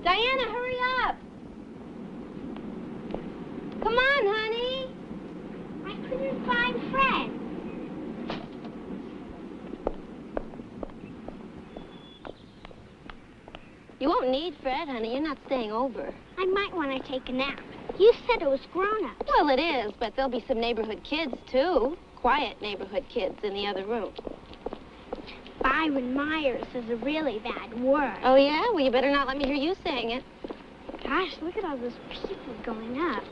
Diana, hurry up! Come on, honey! I couldn't find Fred. You won't need Fred, honey. You're not staying over. I might want to take a nap. You said it was grown-ups. Well, it is, but there'll be some neighborhood kids, too. Quiet neighborhood kids in the other room. Byron Myers is a really bad word. Oh, yeah? Well, you better not let me hear you saying it. Gosh, look at all those people going up.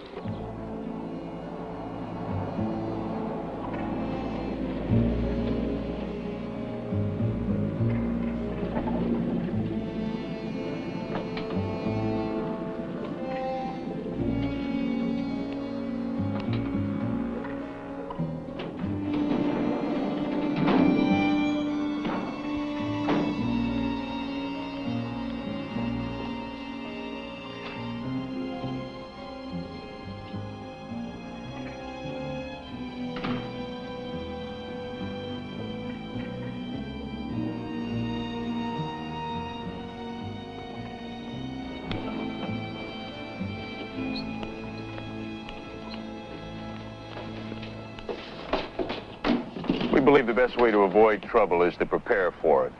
We believe the best way to avoid trouble is to prepare for it.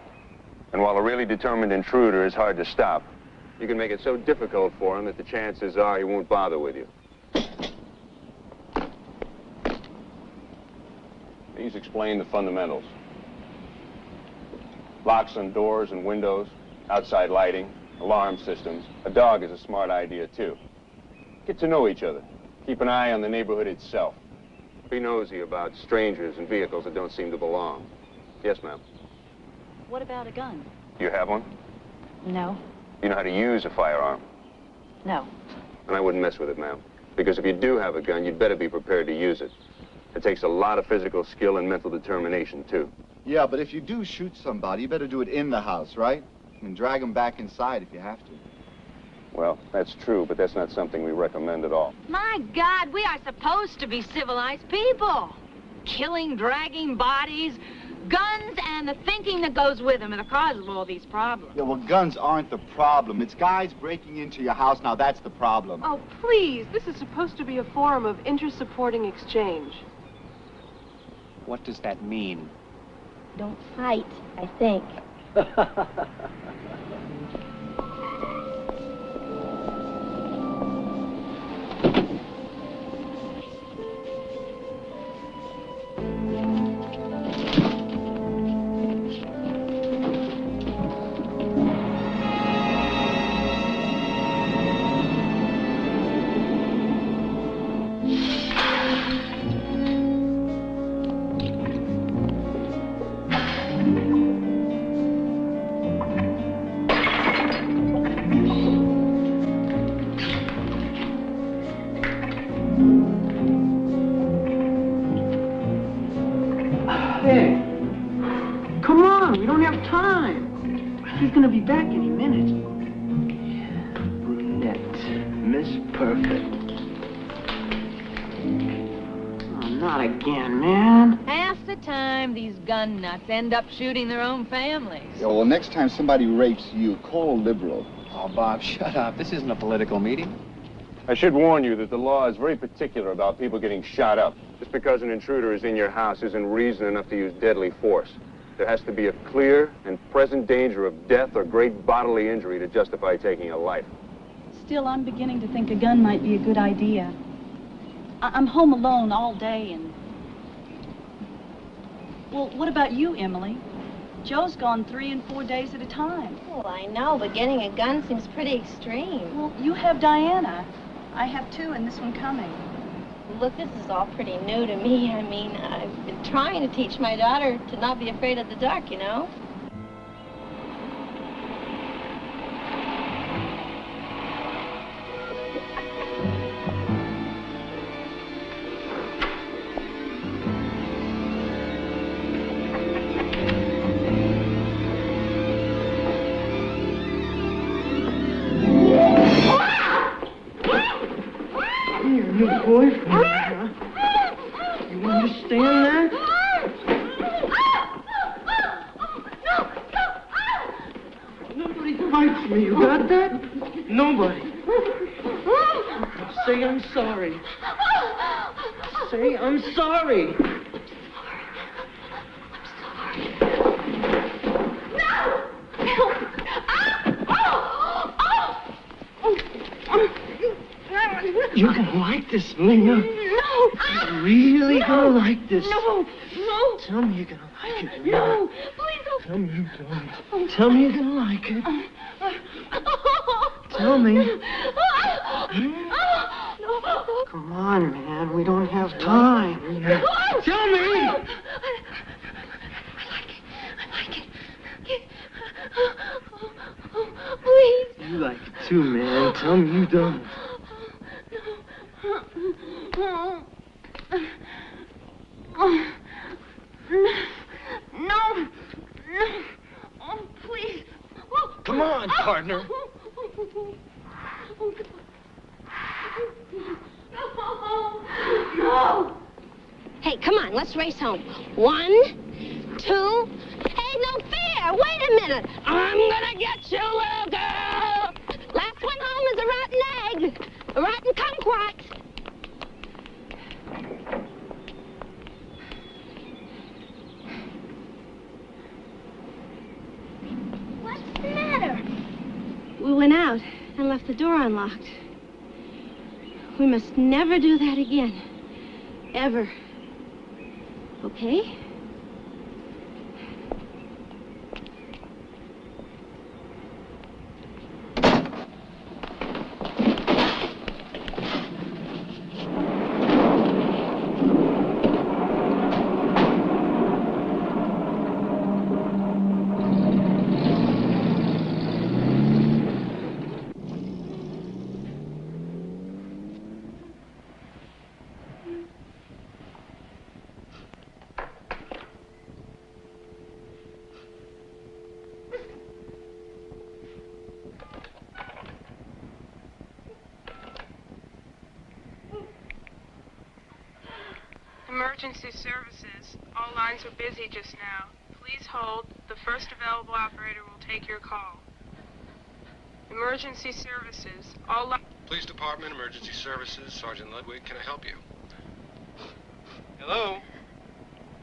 And while a really determined intruder is hard to stop, you can make it so difficult for him that the chances are he won't bother with you. These explain the fundamentals. Locks on doors and windows, outside lighting, alarm systems. A dog is a smart idea, too. Get to know each other. Keep an eye on the neighborhood itself. Be nosy about strangers and vehicles that don't seem to belong. Yes, ma'am. What about a gun? You have one? No. You know how to use a firearm? No. And I wouldn't mess with it, ma'am. Because if you do have a gun, you'd better be prepared to use it. It takes a lot of physical skill and mental determination, too. Yeah, but if you do shoot somebody, you better do it in the house, right? And drag them back inside if you have to. Well, that's true, but that's not something we recommend at all. My God, we are supposed to be civilized people. Killing, dragging bodies, guns, and the thinking that goes with them are the cause of all these problems. Yeah, well, guns aren't the problem. It's guys breaking into your house. Now, that's the problem. Oh, please. This is supposed to be a forum of inter-supporting exchange. What does that mean? Don't fight, I think. Hey, come on, we don't have time. He's gonna be back any minute. Brunette, Miss Perfect. Oh, not again, man. Half the time, these gun nuts end up shooting their own families. Yeah, well, next time somebody rapes you, call a liberal. Oh, Bob, shut up. This isn't a political meeting. I should warn you that the law is very particular about people getting shot up. Just because an intruder is in your house isn't reason enough to use deadly force. There has to be a clear and present danger of death or great bodily injury to justify taking a life. Still, I'm beginning to think a gun might be a good idea. I'm home alone all day and... Well, what about you, Emily? Joe's gone 3 and 4 days at a time. Well, I know, but getting a gun seems pretty extreme. Well, you have Diana. I have 2 and this one coming. Look, this is all pretty new to me. I mean, I've been trying to teach my daughter to not be afraid of the dark, you know? New boyfriend, huh? You understand that? Nobody fight for me. You got that? Nobody. Say I'm sorry. Say I'm sorry. You're gonna like this, Lena. No. You're really gonna like this. No. No. Tell me you're gonna like it, Lena. No. Please don't. Tell me you don't. Tell me you're gonna like it. Tell me. Come on, man. We don't have time. Tell me. I like it. Please. You like it too, man. Tell me you don't. No. Oh, please. Come on, partner. No. Hey, come on, let's race home. 1, 2. Hey, no fair! Wait a minute! I'm gonna get you, little girl! Last one home is a rotten egg. A rotten kumquat. What's the matter? We went out and left the door unlocked. We must never do that again. Ever. Okay? Emergency services. All lines are busy just now. Please hold. The first available operator will take your call. Emergency services. All lines... Police Department, Emergency Services, Sergeant Ludwig, can I help you? Hello?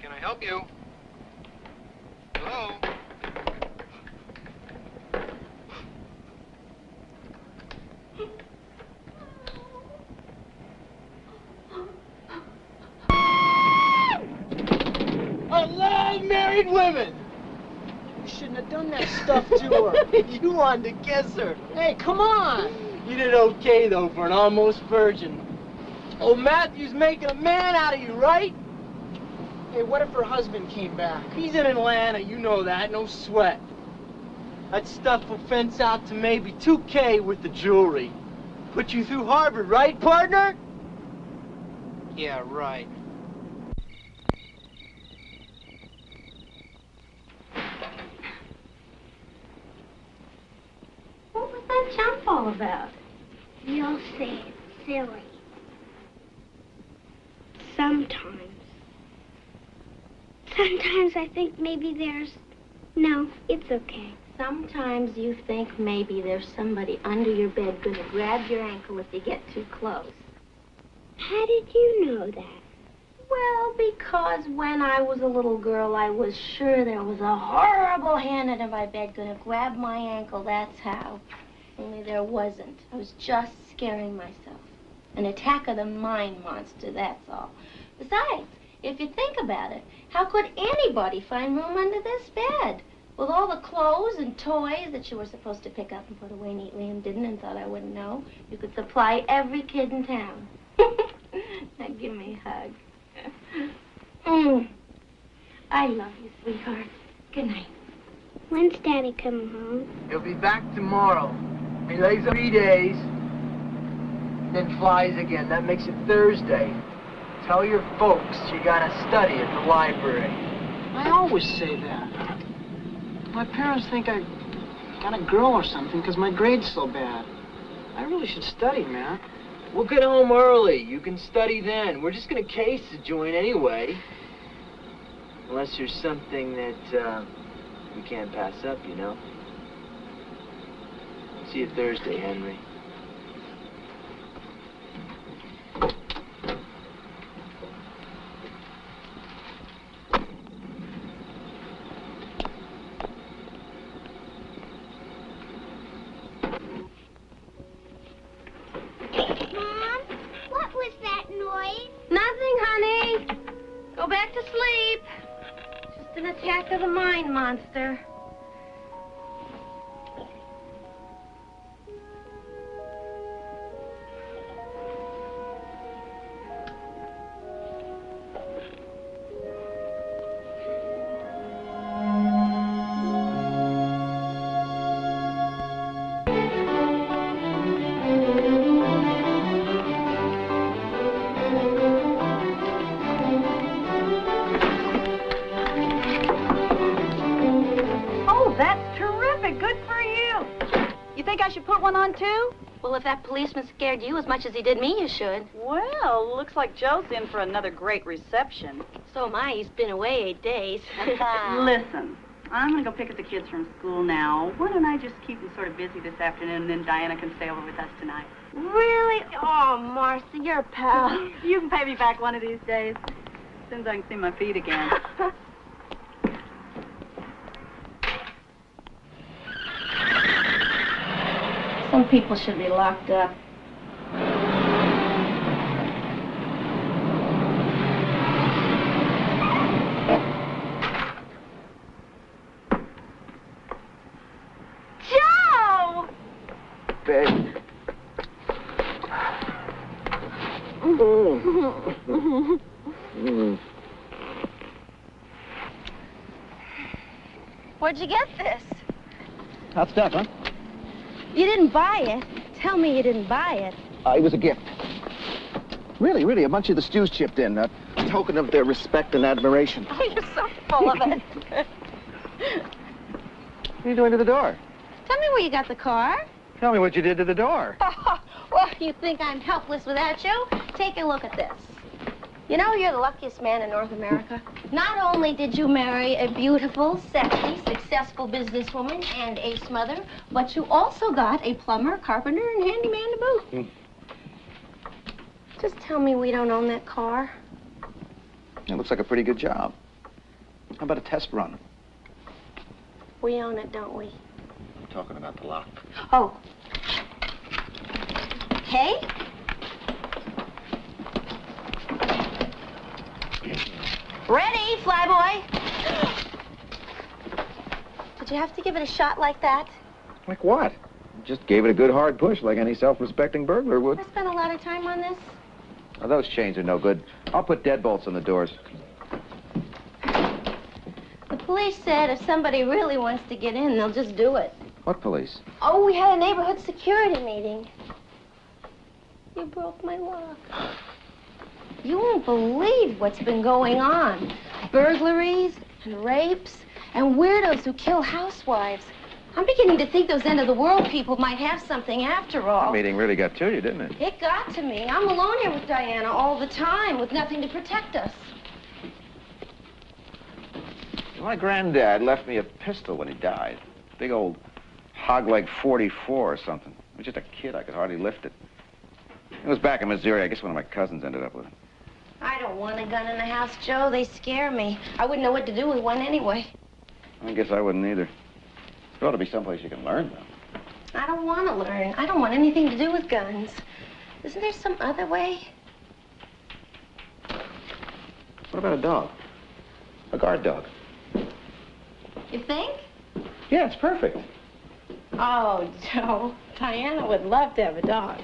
Can I help you? Hello? I love married women. You shouldn't have done that stuff to her. You wanted to kiss her. Hey, come on. You did okay, though, for an almost virgin. Old Matthew's making a man out of you, right? Hey, what if her husband came back? He's in Atlanta, you know that, no sweat. That stuff will fence out to maybe $2K with the jewelry. Put you through Harvard, right, partner? Yeah, right. What was that jump all about? You'll say it's silly. Sometimes. Sometimes I think maybe there's... No, it's okay. Sometimes you think maybe there's somebody under your bed gonna grab your ankle if you get too close. How did you know that? Well, because when I was a little girl, I was sure there was a horrible hand under my bed gonna grab my ankle, that's how. Only there wasn't. I was just scaring myself. An attack of the mind monster, that's all. Besides, if you think about it, how could anybody find room under this bed? With all the clothes and toys that you were supposed to pick up and put away neatly and didn't and thought I wouldn't know, you could supply every kid in town. Now give me a hug. I love you, sweetheart. Good night. When's Daddy coming home? He'll be back tomorrow. He lays 3 days, then flies again. That makes it Thursday. Tell your folks you gotta study at the library. I always say that. My parents think I got a girl or something because my grade's so bad. I really should study, man. We'll get home early. You can study then. We're just gonna case the joint anyway. Unless there's something that we can't pass up, you know. See you Thursday, Henry. Mom, what was that noise? Nothing, honey. Go back to sleep. Just an attack of the mind monster. I should put one on, too? Well, if that policeman scared you as much as he did me, you should. Well, looks like Joe's in for another great reception. So am I. He's been away 8 days. Listen, I'm going to go pick up the kids from school now. Why don't I just keep them sort of busy this afternoon, and then Diana can stay over with us tonight? Really? Oh, Martha, you're a pal. You can pay me back one of these days, as soon as I can see my feet again. Some people should be locked up. Joe! Babe. Where'd you get this? Hot stuff, huh? You didn't buy it. Tell me you didn't buy it. It was a gift. Really, a bunch of the Stews chipped in, a token of their respect and admiration. Oh, you're so full of it. What are you doing to the door? Tell me where you got the car. Tell me what you did to the door. Well, you think I'm helpless without you? Take a look at this. You know you're the luckiest man in North America. Not only did you marry a beautiful, sexy, successful businesswoman and ace mother, but you also got a plumber, carpenter, and handyman to boot. Just tell me we don't own that car. It looks like a pretty good job. How about a test run? We own it, don't we? I'm talking about the lock. Oh. Okay. Ready, flyboy. Did you have to give it a shot like that? Like what? Just gave it a good hard push like any self-respecting burglar would. I spent a lot of time on this. Oh, those chains are no good. I'll put deadbolts on the doors. The police said if somebody really wants to get in, they'll just do it. What police? Oh, we had a neighborhood security meeting. You broke my lock. You won't believe what's been going on. Burglaries and rapes and weirdos who kill housewives. I'm beginning to think those end-of-the-world people might have something after all. The meeting really got to you, didn't it? It got to me. I'm alone here with Diana all the time with nothing to protect us. My granddad left me a pistol when he died. Big old hog-leg 44 or something. I was just a kid. I could hardly lift it. It was back in Missouri. I guess one of my cousins ended up with it. I don't want a gun in the house, Joe. They scare me. I wouldn't know what to do with one anyway. I guess I wouldn't either. There ought to be someplace you can learn, though. I don't want to learn. I don't want anything to do with guns. Isn't there some other way? What about a dog? A guard dog. You think? Yeah, it's perfect. Oh, Joe. Diana would love to have a dog.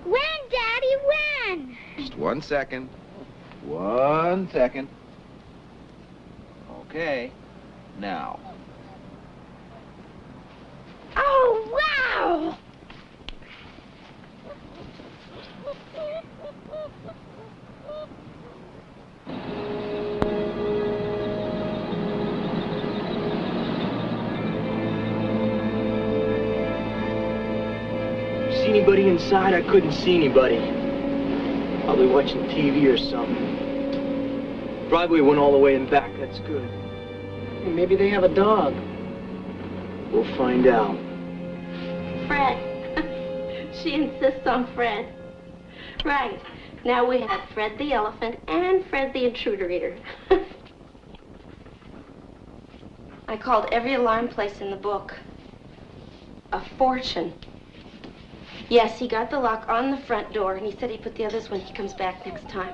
When, Daddy, when? Just 1 second. 1 second. Okay. Now. Oh, wow! See anybody inside? I couldn't see anybody. Probably watching TV or something. Driveway went all the way in back. That's good. Hey, maybe they have a dog. We'll find out. Fred. She insists on Fred. Right. Now we have Fred the elephant and Fred the intruder eater. I called every alarm place in the book. A fortune. Yes, he got the lock on the front door, and he said he'd put the others when he comes back next time.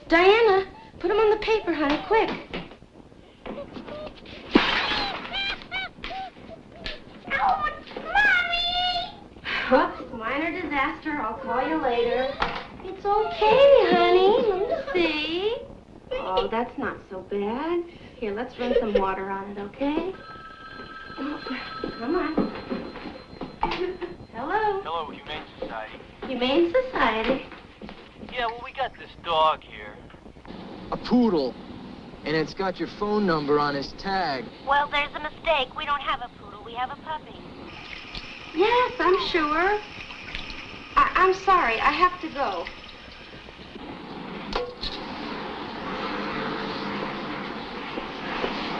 Diana, put them on the paper, honey, quick. Oh, Mommy! Whoops, minor disaster. I'll call you later. It's okay, honey. Let me see. Oh, that's not so bad. Here, let's run some water on it, okay? Oh, come on. Hello? Hello, Humane Society. Humane Society? Yeah, well, we got this dog here. A poodle. And it's got your phone number on his tag. Well, there's a mistake. We don't have a poodle. We have a puppy. Yes, I'm sure. I'm sorry. I have to go.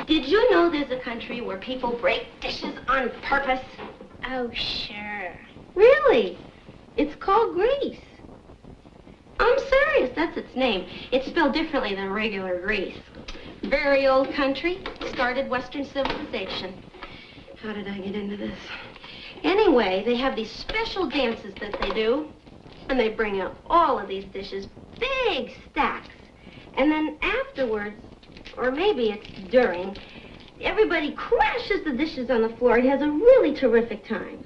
Did you know there's a country where people break dishes on purpose? Oh, sure. Really? It's called Greece. I'm serious. That's its name. It's spelled differently than regular Greece. Very old country. Started Western civilization. How did I get into this? Anyway, they have these special dances that they do. And they bring out all of these dishes, big stacks. And then afterwards, or maybe it's during, everybody crashes the dishes on the floor. It has a really terrific time.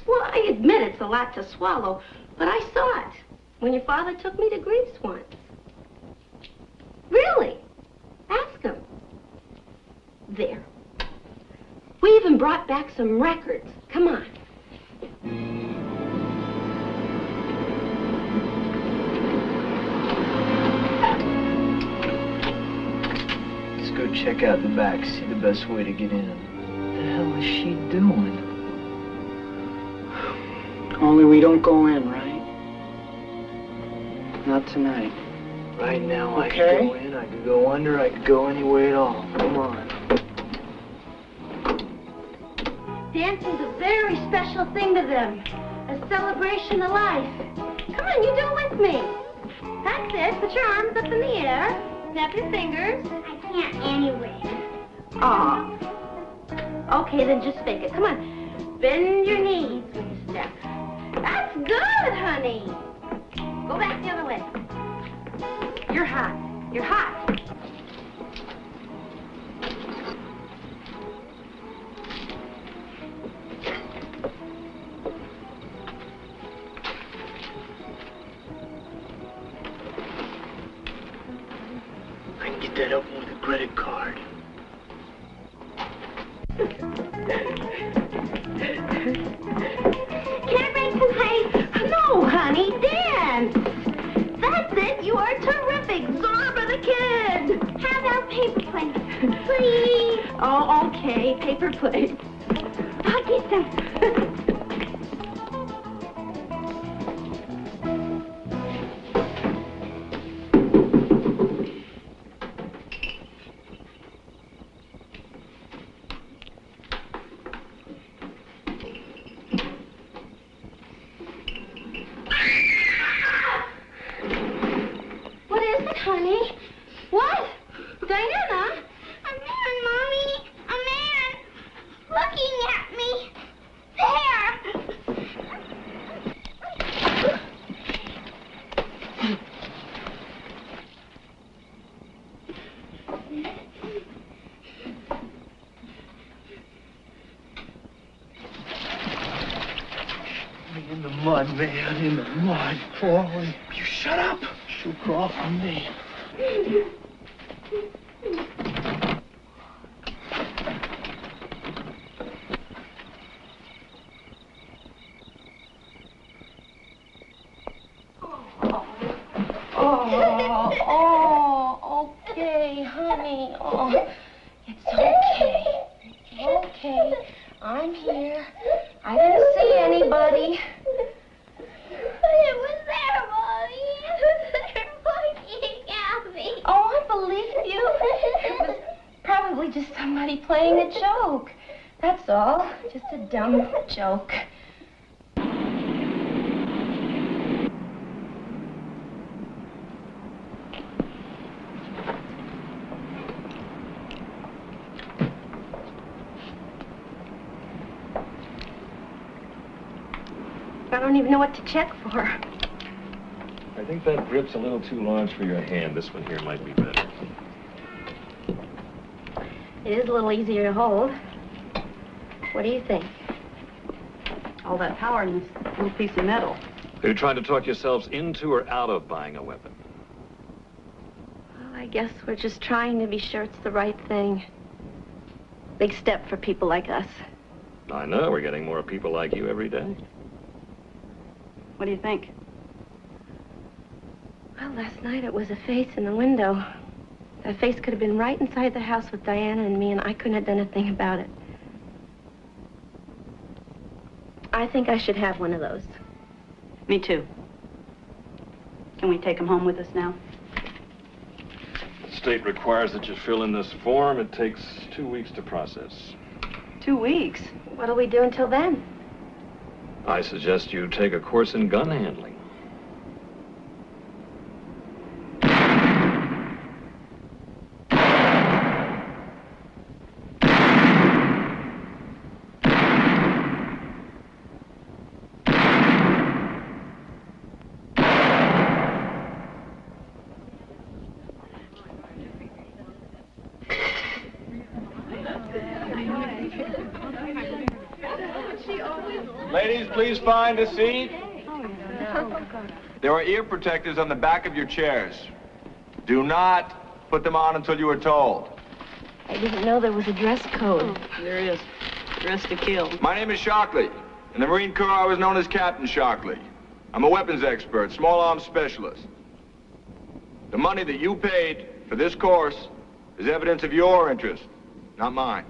Well, I admit it's a lot to swallow, but I saw it when your father took me to Greece once. Really? Ask him. There. We even brought back some records. Come on. Let's go check out the back, see the best way to get in. What the hell is she doing? Only we don't go in, right? Not tonight. Right now, I could go in, I could go under, I could go any way at all. Come on. Dancing's a very special thing to them. A celebration of life. Come on, you do it with me. That's it. Put your arms up in the air. Snap your fingers. I can't anyway. Aw. Okay, then just fake it. Come on. Bend your knees when you step. That's good, honey. Go back the other way. You're hot. You're hot. I can get that open with a credit card. Can I break some ice? No, honey, dance. That's it. You are terrific. Zorba the kid. How about paper plates? Please. Oh, okay. Paper plates. I'll get some. What is it, honey? What? Diana? A man, Mommy. A man. Looking at me. There. In the mud, man, in the mud, crawling. You shut up. She'll crawl from me. Oh, okay, honey. Oh, it's okay. It's okay. I'm here. I didn't see anybody. It was there, Mommy. It was there looking at me. Oh, I believe you. It was probably just somebody playing a joke. That's all. Just a dumb joke. I don't even know what to check for. I think that grip's a little too large for your hand. This one here might be better. It is a little easier to hold. What do you think? All that power in this little piece of metal. Are you trying to talk yourselves into or out of buying a weapon? Well, I guess we're just trying to be sure it's the right thing. Big step for people like us. I know. We're getting more people like you every day. What do you think? Well, last night it was a face in the window. That face could have been right inside the house with Diana and me, and I couldn't have done a thing about it. I think I should have one of those. Me too. Can we take him home with us now? The state requires that you fill in this form. It takes 2 weeks to process. 2 weeks? What'll we do until then? I suggest you take a course in gun handling. Ladies, please find a seat. There are ear protectors on the back of your chairs. Do not put them on until you are told. I didn't know there was a dress code. There is. Dress to kill. My name is Shockley. In the Marine Corps, I was known as Captain Shockley. I'm a weapons expert, small arms specialist. The money that you paid for this course is evidence of your interest, not mine.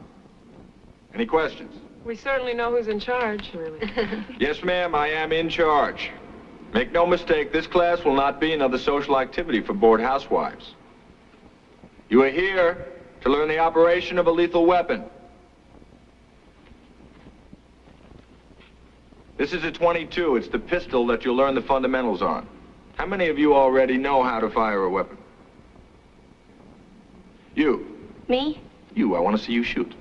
Any questions? We certainly know who's in charge. Yes, ma'am, I am in charge. Make no mistake, this class will not be another social activity for bored housewives. You are here to learn the operation of a lethal weapon. This is a .22. It's the pistol that you'll learn the fundamentals on. How many of you already know how to fire a weapon? You. Me? You. I want to see you shoot.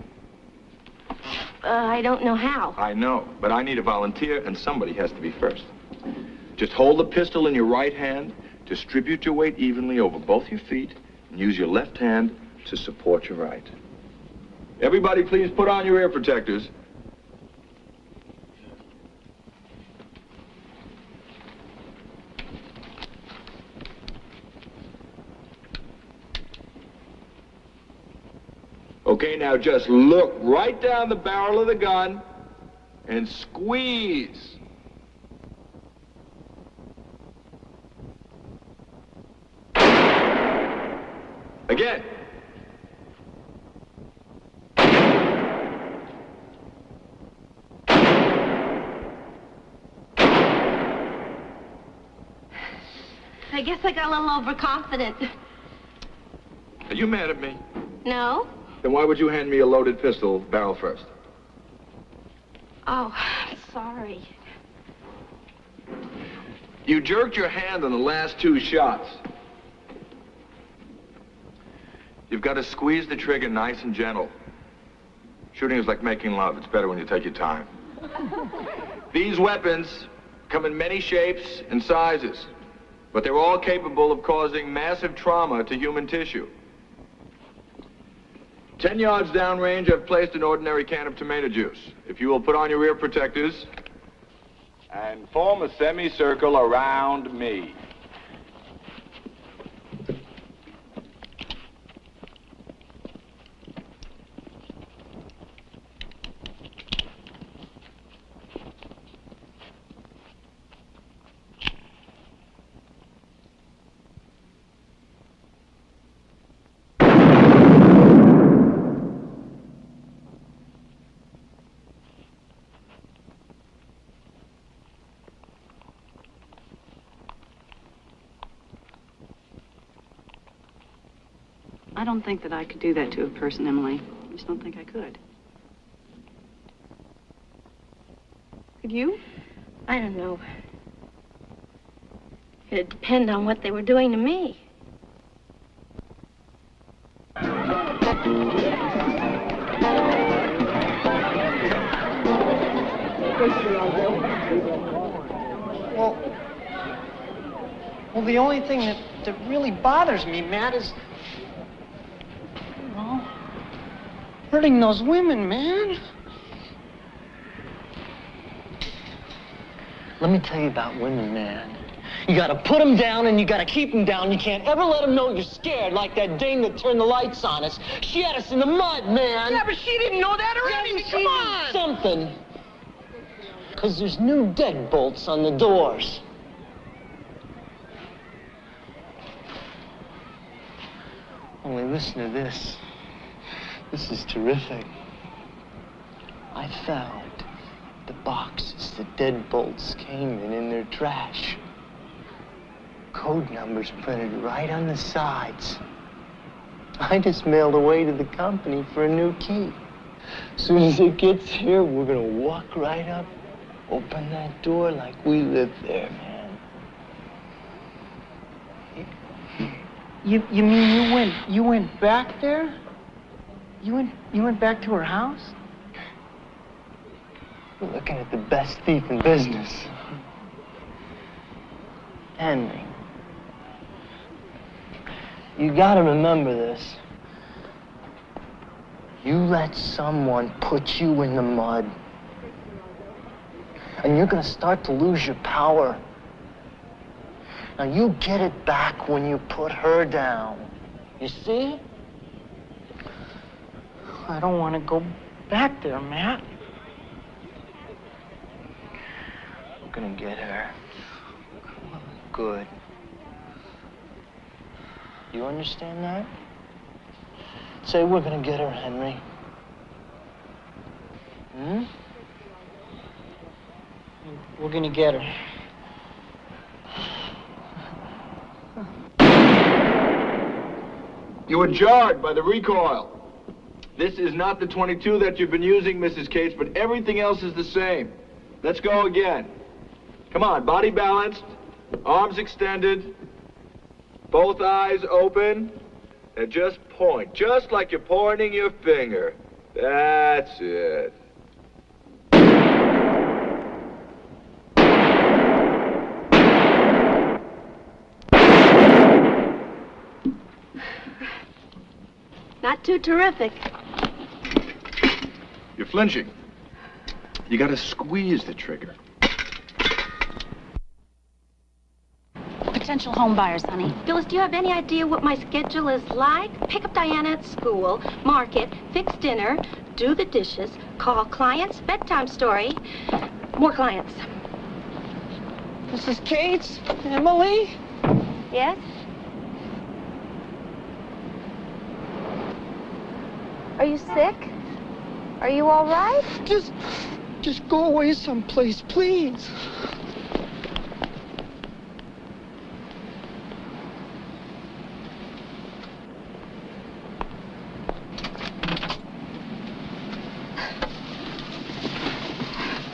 I don't know how. I know, but I need a volunteer, and somebody has to be first. Just hold the pistol in your right hand, distribute your weight evenly over both your feet, and use your left hand to support your right. Everybody, please put on your ear protectors. Okay, now just look right down the barrel of the gun and squeeze. Again. I guess I got a little overconfident. Are you mad at me? No? Then why would you hand me a loaded pistol, barrel first? Oh, sorry. You jerked your hand on the last 2 shots. You've got to squeeze the trigger nice and gentle. Shooting is like making love. It's better when you take your time. These weapons come in many shapes and sizes, but they're all capable of causing massive trauma to human tissue. 10 yards downrange, I've placed an ordinary can of tomato juice. If you will put on your ear protectors and form a semicircle around me. I don't think that I could do that to a person, Emily. I just don't think I could. Could you? I don't know. It'd depend on what they were doing to me. Well, the only thing that really bothers me, Matt, is, hurting those women, man. Let me tell you about women, man. You gotta put them down and you gotta keep them down. You can't ever let them know you're scared, like that dame that turned the lights on us. She had us in the mud, man. Yeah, but she didn't know that or anything. Come on. Something. Because there's new deadbolts on the doors. Only listen to this. This is terrific. I found the boxes the deadbolts came in their trash. Code numbers printed right on the sides. I just mailed away to the company for a new key. As soon as it gets here, we're gonna walk right up, open that door like we live there, man. You mean you went back there? You went back to her house? We're looking at the best thief in business. Henry. You gotta remember this. You let someone put you in the mud, and you're gonna start to lose your power. Now you get it back when you put her down. You see? I don't want to go back there, Matt. I'm gonna get her. Good. You understand that? Say we're gonna get her, Henry. Hmm? We're gonna get her. You were jarred by the recoil. This is not the 22 that you've been using, Mrs. Cates, but everything else is the same. Let's go again. Come on, body balanced, arms extended, both eyes open, and just point, just like you're pointing your finger. That's it. Not too terrific. You're flinching. You gotta squeeze the trigger. Potential home buyers, honey. Phyllis, do you have any idea what my schedule is like? Pick up Diana at school, market, fix dinner, do the dishes, call clients, bedtime story, more clients. Mrs. Cates? Emily? Yes? Are you sick? Are you all right? Just go away someplace, please.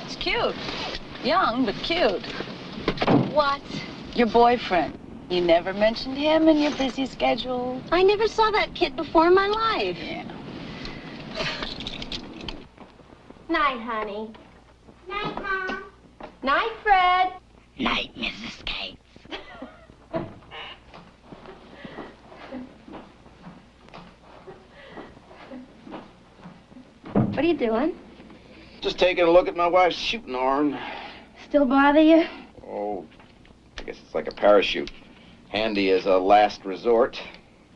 It's cute. Young, but cute. What? Your boyfriend. You never mentioned him in your busy schedule. I never saw that kid before in my life. Yeah. Night, honey. Night, Mom. Night, Fred. Night, Mrs. Cates. What are you doing? Just taking a look at my wife's shooting iron. Still bother you? Oh, I guess it's like a parachute. Handy as a last resort.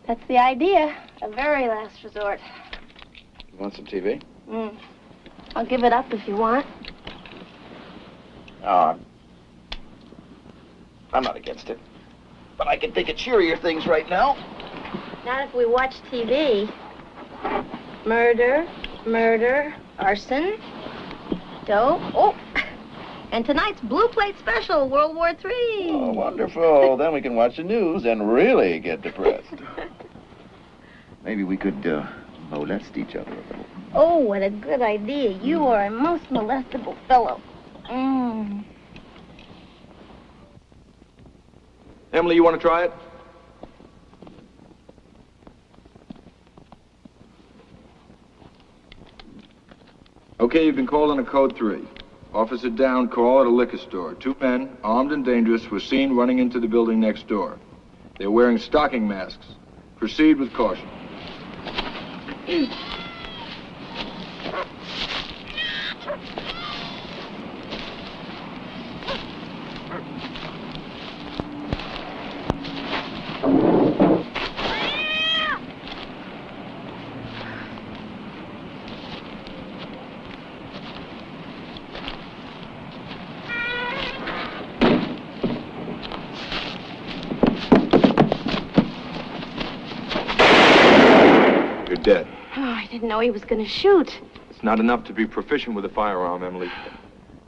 That's the idea. A very last resort. You want some TV? I'll give it up if you want. Oh, I'm not against it. But I can think of cheerier things right now. Not if we watch TV. Murder, murder, arson, dope. Oh, and tonight's Blue Plate Special, World War III. Oh, wonderful. Then we can watch the news and really get depressed. Maybe we could molest each other a little. Oh, what a good idea. You are a most molestable fellow. Emily, you want to try it? Okay, you've been called on a code 3. Officer down call at a liquor store. 2 men, armed and dangerous, were seen running into the building next door. They're wearing stocking masks. Proceed with caution. Dead. Oh, I didn't know he was going to shoot. It's not enough to be proficient with a firearm, Emily.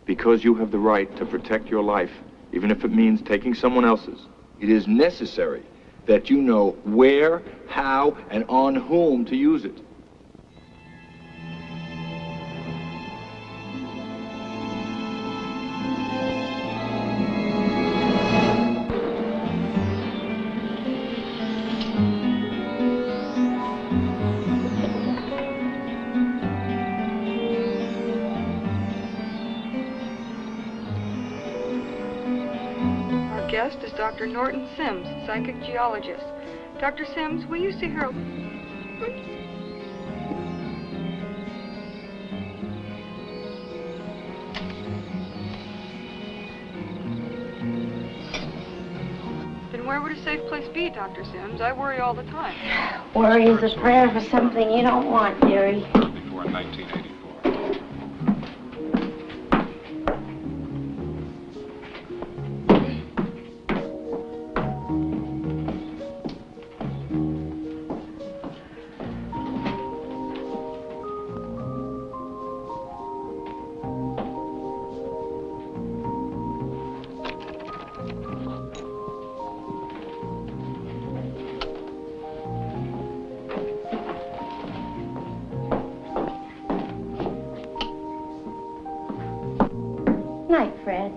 Because you have the right to protect your life, even if it means taking someone else's, it is necessary that you know where, how, and on whom to use it. Guest is Dr. Norton Sims, psychic geologist. Dr. Sims, will you see her? Then where would a safe place be, Dr. Sims? I worry all the time. Worry is a prayer for something you don't want, dearie. Before 1984. Night, Fred.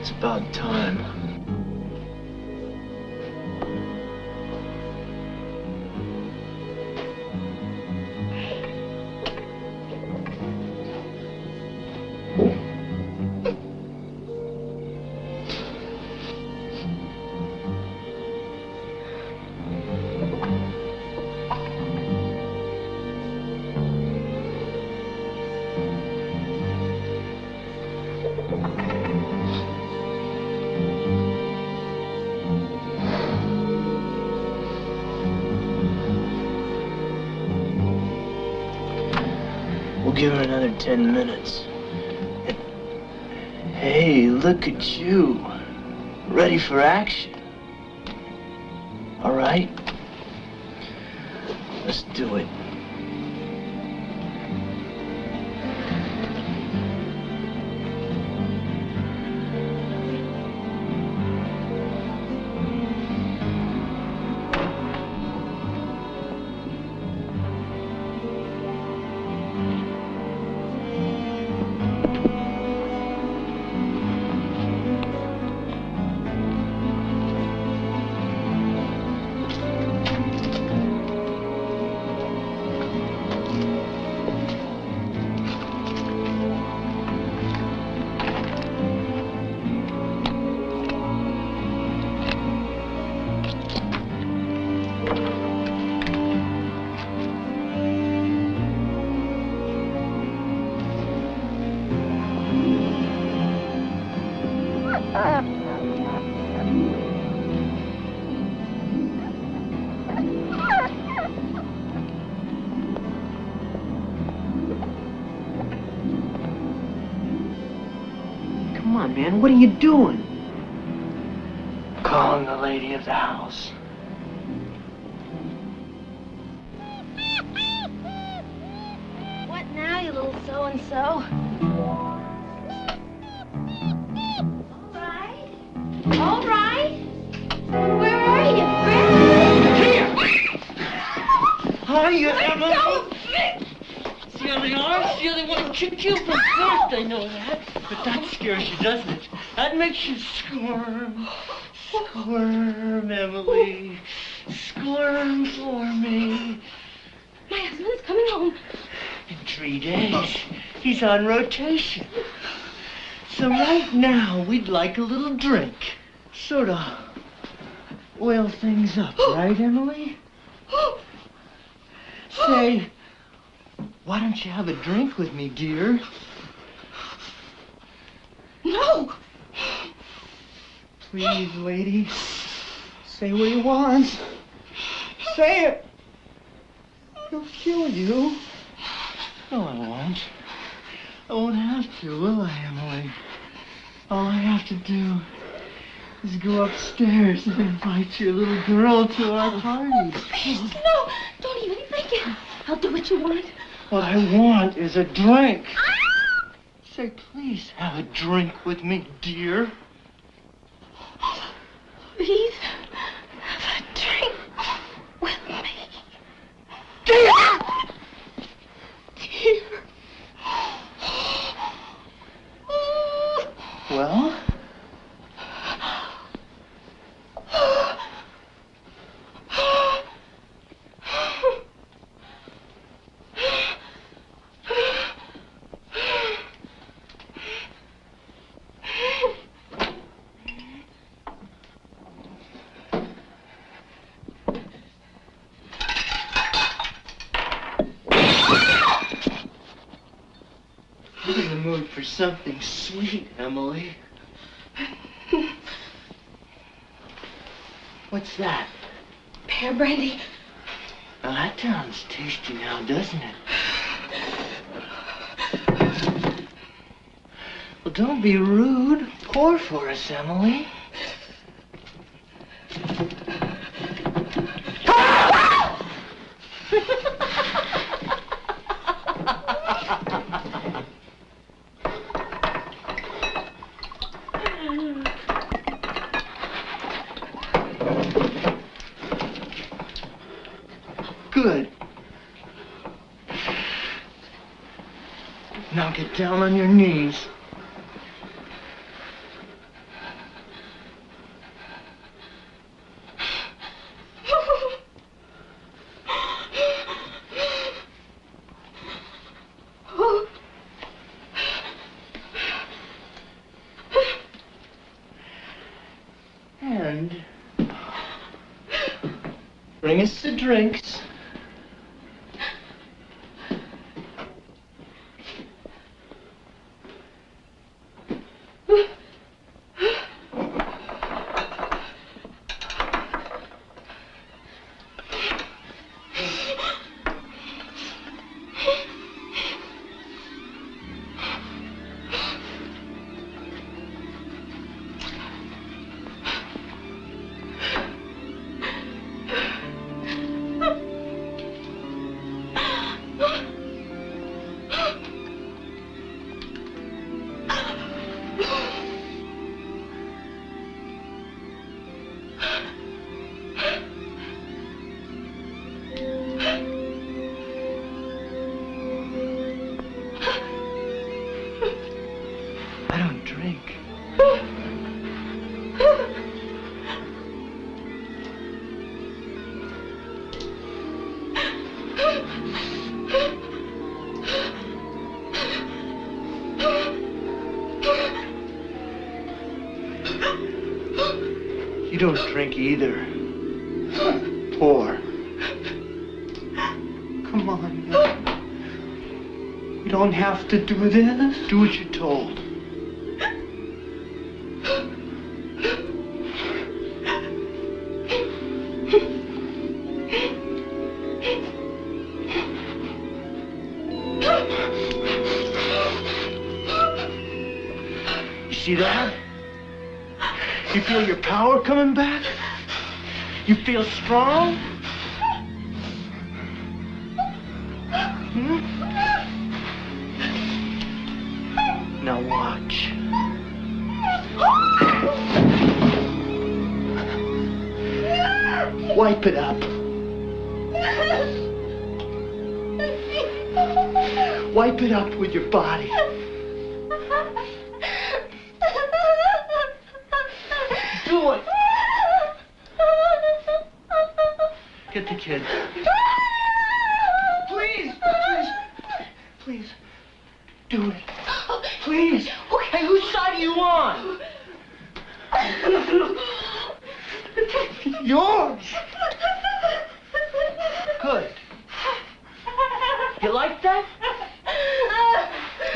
It's about time. We'll give her another 10 minutes. Hey, look at you. Ready for action. All right? Let's do it. Come on, man, what are you doing? Calling the lady of the house. so-and-so. All right. Where are you, Fred? Hiya, Emily. See how they are? See how they want to kick you from first? I know that. But that scares you, doesn't it? That makes you squirm. Squirm, Emily. Squirm for me. My husband's coming home. In 3 days. He's on rotation. So right now, we'd like a little drink. Sort of oil things up, right, Emily? Say, why don't you have a drink with me, dear? No! Please, lady. Say what he wants. Say it. He'll kill you. No, I won't. I won't have to, will I, Emily? All I have to do is go upstairs and invite your little girl to our party. Please, no! Don't even think it. I'll do what you want. What I want is a drink. Say, please have a drink with me, dear. Please have a drink with me. Dear! Dear. Well? I'm in the mood for something sweet, Emily. What's that? Pear brandy. Now that sounds tasty now, doesn't it? Well, don't be rude. Pour for us, Emily. Good. Now get down on your knees. And bring us the drinks. I don't drink. You don't drink either. Pour. Come on, now. You don't have to do this. Do what you're told. You see that? You feel your power coming back? You feel strong? Hmm? Now watch. Wipe it up. Wipe it up with your body. Do it. Get the kid. Please, please, please. Do it. Please. Hey, whose side are you on? Yours. Good. You like that?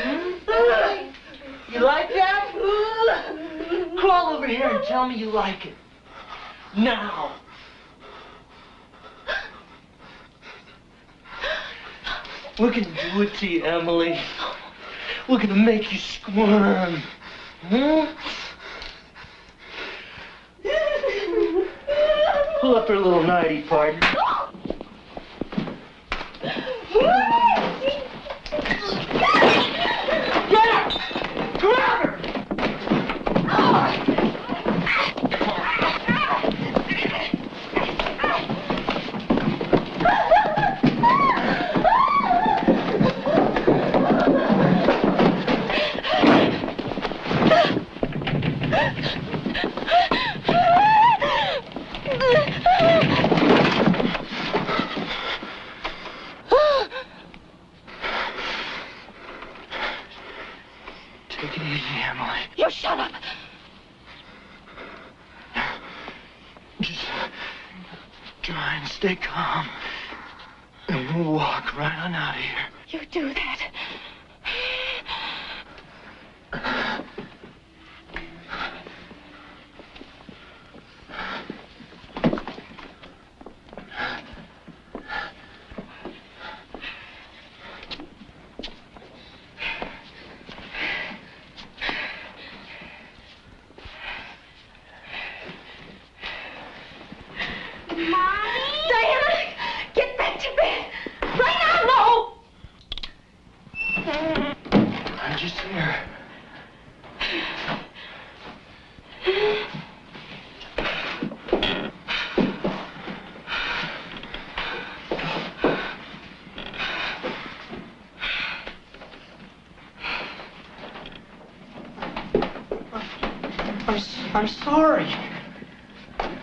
Hmm? You like that? Crawl over here and tell me you like it. Now. We're gonna do it to you, Emily. We're gonna make you squirm. Huh? Pull up her little nightie, partner. Get her! Grab her! Take it easy, Emily. You shut up. Just try and stay calm, and we'll walk right on out of here. You do that. I'm just here. I'm sorry.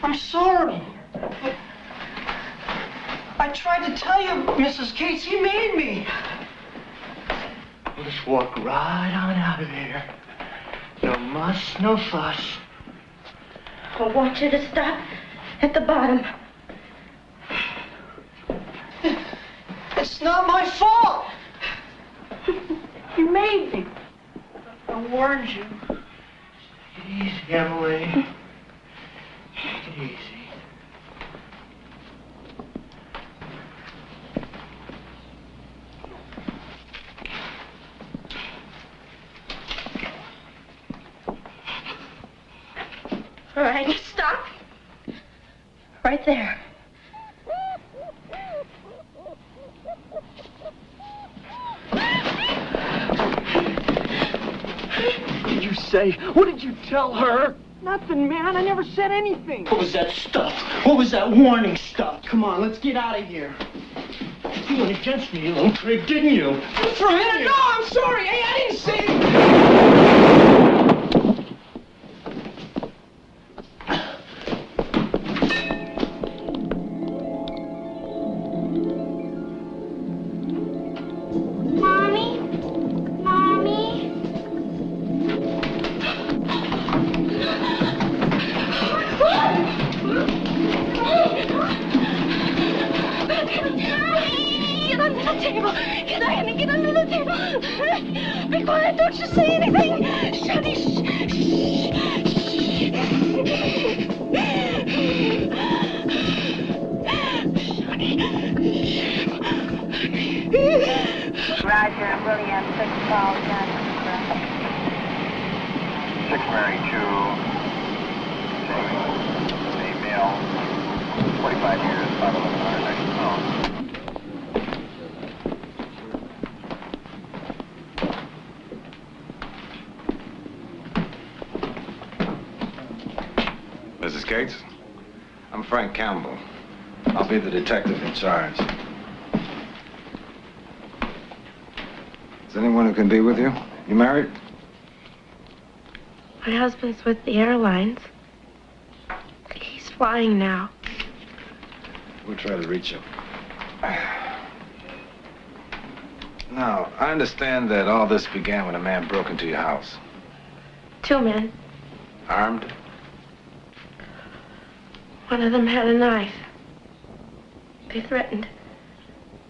I'm sorry. I tried to tell you, Mrs. Cates, he made me. We'll just walk right on out of here. No muss, no fuss. I want you to stop at the bottom. It's not my fault. You made me. I warned you. Take it easy, Emily. Take it easy. All right, stop. Right there. What did you say? What did you tell her? Nothing, man. I never said anything. What was that stuff? What was that warning stuff? Come on, let's get out of here. You went against me, you little prig, didn't you? For a minute, no, I'm sorry. Hey, I didn't say anything. Get under the table. Be quiet, don't you say anything. Shonny, Roger, William, 6 Paul, Johnson. 6 Mary 2, female, 45 years, 5'11", next phone. Gates. I'm Frank Campbell. I'll be the detective in charge. Is anyone who can be with you? You married? My husband's with the airlines. He's flying now. We'll try to reach him. Now, I understand that all this began when a man broke into your house. 2 men. Armed? One of them had a knife. They threatened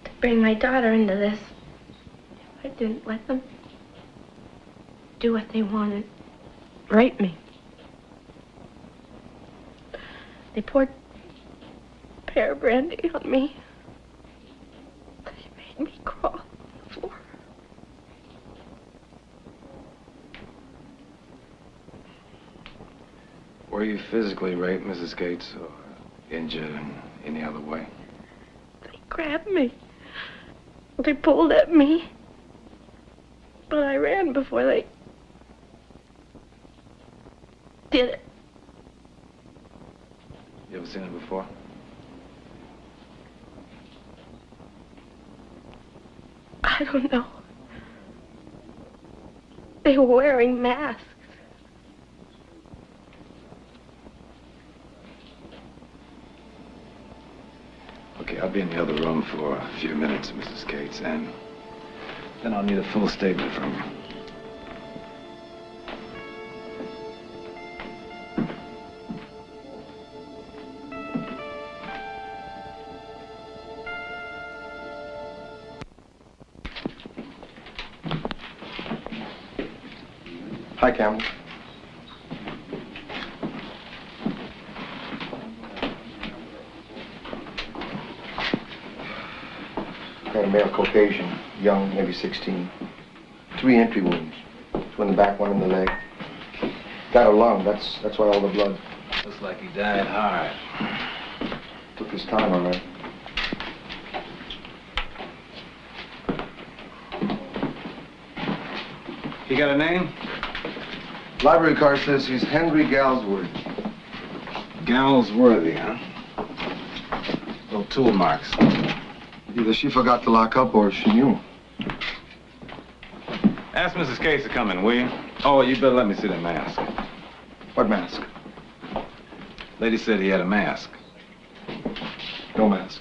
to bring my daughter into this. I didn't let them do what they wanted. Rape me. They poured pear brandy on me. They made me crawl on the floor. Were you physically raped, Mrs. Gates, or injured in any other way? They grabbed me. They pulled at me. But I ran before they did it. You ever seen it before? I don't know. They were wearing masks. Okay, I'll be in the other room for a few minutes, Mrs. Gates, and then I'll need a full statement from you. Hi, Campbell. Got a male Caucasian, young, maybe 16. 3 entry wounds. 2 in the back, 1 in the leg. Got a lung, that's why all the blood. Looks like he died hard. Took his time, all right. He got a name? Library card says he's Henry Galsworthy. Galsworthy, huh? Little tool marks. Either she forgot to lock up or she knew. Ask Mrs. Gates to come in, will you? Oh, you better let me see that mask. What mask? Lady said he had a mask. No mask.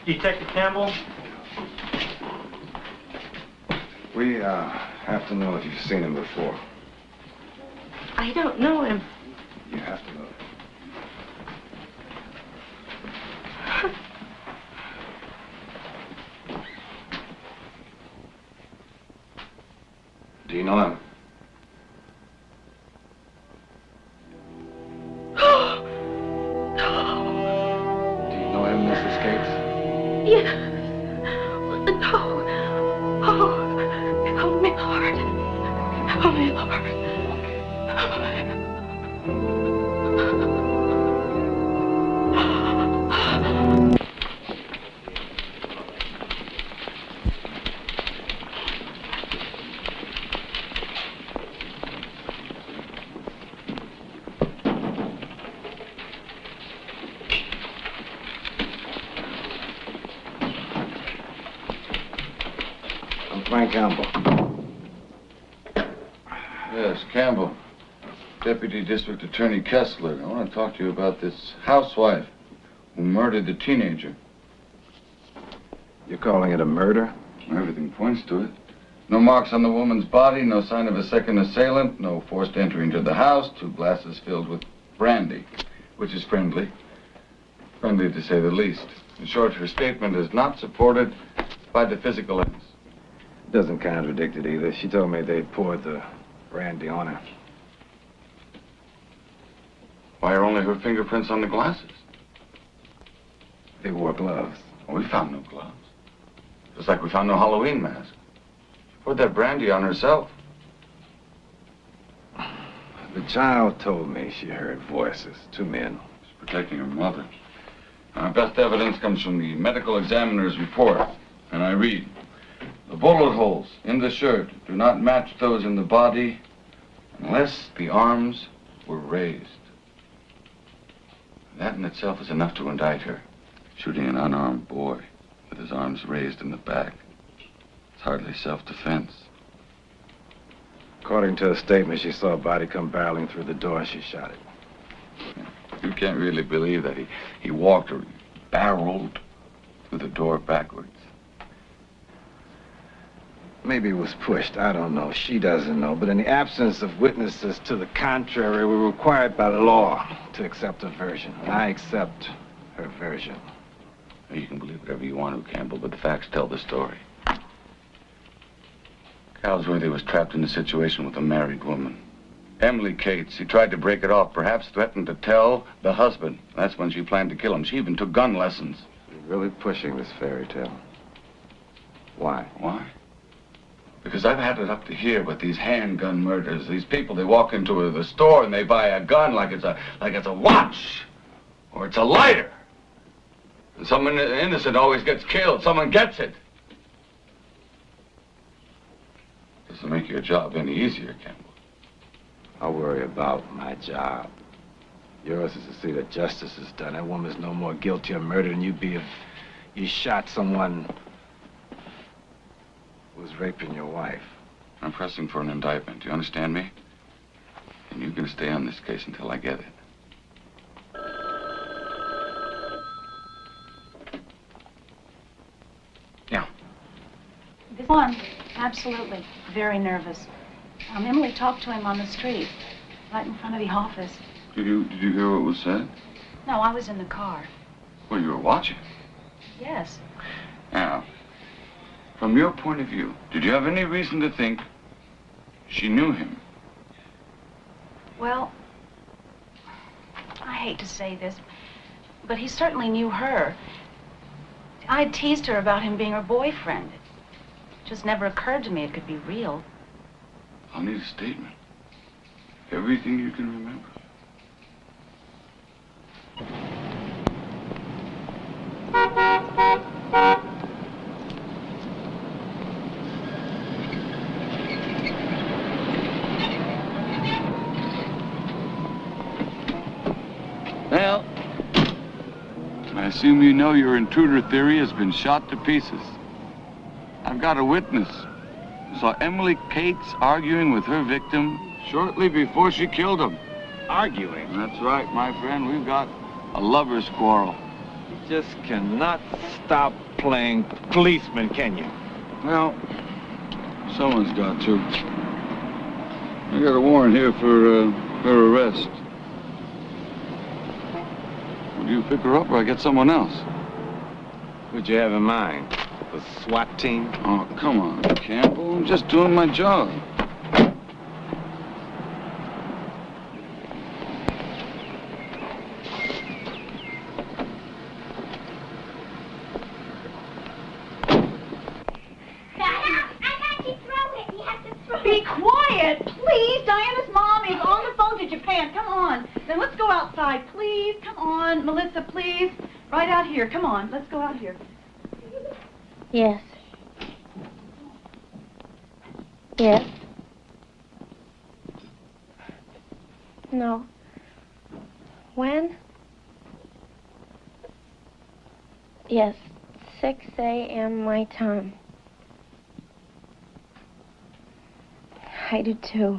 Detective Campbell? We have to know if you've seen him before. I don't know him. You have to know. Do you know him? Do you know him, Mrs. Gates? Yes. No. Oh, help me, Lord. Help me, Lord. I'm Frank Campbell. Yes, Campbell. Deputy District Attorney Kessler. I want to talk to you about this housewife who murdered the teenager. You're calling it a murder? Everything points to it. No marks on the woman's body, no sign of a second assailant, no forced entry into the house, 2 glasses filled with brandy, which is friendly. Friendly to say the least. In short, her statement is not supported by the physical evidence. Doesn't contradict it either. She told me they poured the brandy on her. Why are only her fingerprints on the glasses? They wore gloves. Well, we found no gloves. Just like we found no Halloween mask. She poured that brandy on herself. The child told me she heard voices. 2 men. She's protecting her mother. Our best evidence comes from the medical examiner's report. And I read, the bullet holes in the shirt do not match those in the body unless the arms were raised. That in itself is enough to indict her. Shooting an unarmed boy with his arms raised in the back. It's hardly self-defense. According to her statement, she saw a body come barreling through the door and she shot it. You can't really believe that he walked or barreled through the door backwards. Maybe it was pushed. I don't know. She doesn't know. But in the absence of witnesses to the contrary, we're required by law to accept her version. And I accept her version. You can believe whatever you want to, Campbell, but the facts tell the story. Galsworthy was trapped in a situation with a married woman. Emily Cates. He tried to break it off, perhaps threatened to tell the husband. That's when she planned to kill him. She even took gun lessons. You're really pushing this fairy tale. Why? Why? Because I've had it up to here with these handgun murders. These people, they walk into the store and they buy a gun like it's a watch or it's a lighter. And someone innocent always gets killed. Someone gets it. Doesn't make your job any easier, Campbell. I'll worry about my job. Yours is to see that justice is done. That woman's no more guilty of murder than you'd be if you shot someone who was raping your wife. I'm pressing for an indictment. Do you understand me? And you can stay on this case until I get it. Yeah. This one, absolutely. Very nervous. Emily talked to him on the street, right in front of the office. Did you hear what was said? No, I was in the car. Well, you were watching. Yes. Now, from your point of view, did you have any reason to think she knew him? Well, I hate to say this, but he certainly knew her. I had teased her about him being her boyfriend. It just never occurred to me it could be real. I'll need a statement. Everything you can remember. Well, I assume you know your intruder theory has been shot to pieces. I've got a witness who saw Emily Cates arguing with her victim shortly before she killed him. Arguing? That's right, my friend. We've got a lover's quarrel. You just cannot stop playing policeman, can you? Well, someone's got to. I got a warrant here for her arrest. Will you pick her up or I get someone else? Who'd you have in mind? The SWAT team? Oh, come on, Campbell. I'm just doing my job. Be quiet, please. Diana's mom is on the phone to Japan. Come on. Then let's go outside, please. Come on, Melissa, please. Right out here. Come on. Let's go out here. Yes. Yes. No. When? Yes. 6 a.m. my time. I do too.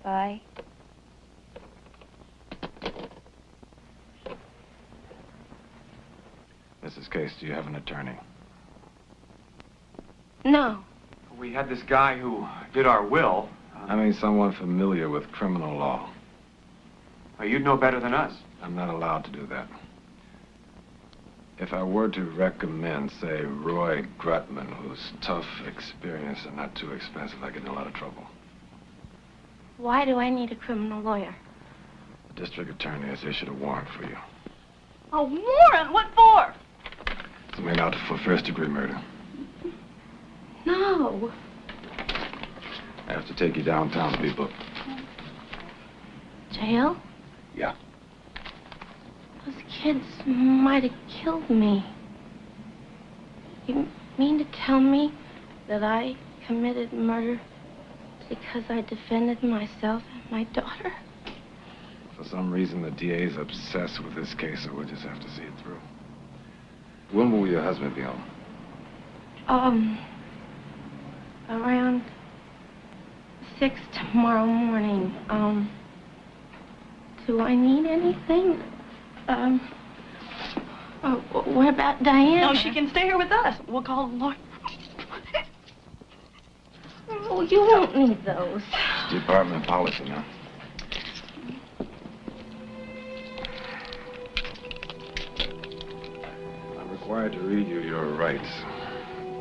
Bye. Mrs. Case, do you have an attorney? No. We had this guy who did our will. I mean someone familiar with criminal law. Well, you'd know better than us. I'm not allowed to do that. If I were to recommend, say, Roy Grutman, who's tough, experienced, and not too expensive, I get in a lot of trouble. Why do I need a criminal lawyer? The district attorney has issued a warrant for you. A warrant? What for? It's made out for first-degree murder. No. I have to take you downtown to be booked. Jail? Yeah. Those kids might have killed me. You mean to tell me that I committed murder because I defended myself and my daughter? If For some reason, the DA's obsessed with this case, so we'll just have to see it through. When will your husband be home? Around 6 tomorrow morning. Do I need anything? What about Diana? No, she can stay here with us. We'll call the lawyer. Oh, you won't need those. It's department policy now. I'm required to read you your rights.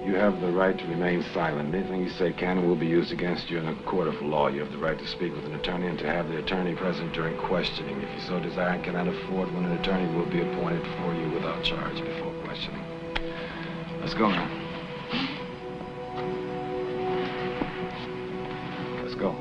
You have the right to remain silent. Anything you say can and will be used against you in a court of law. You have the right to speak with an attorney and to have the attorney present during questioning. If you so desire and cannot afford one, an attorney will be appointed for you without charge before questioning. Let's go now. Let's go.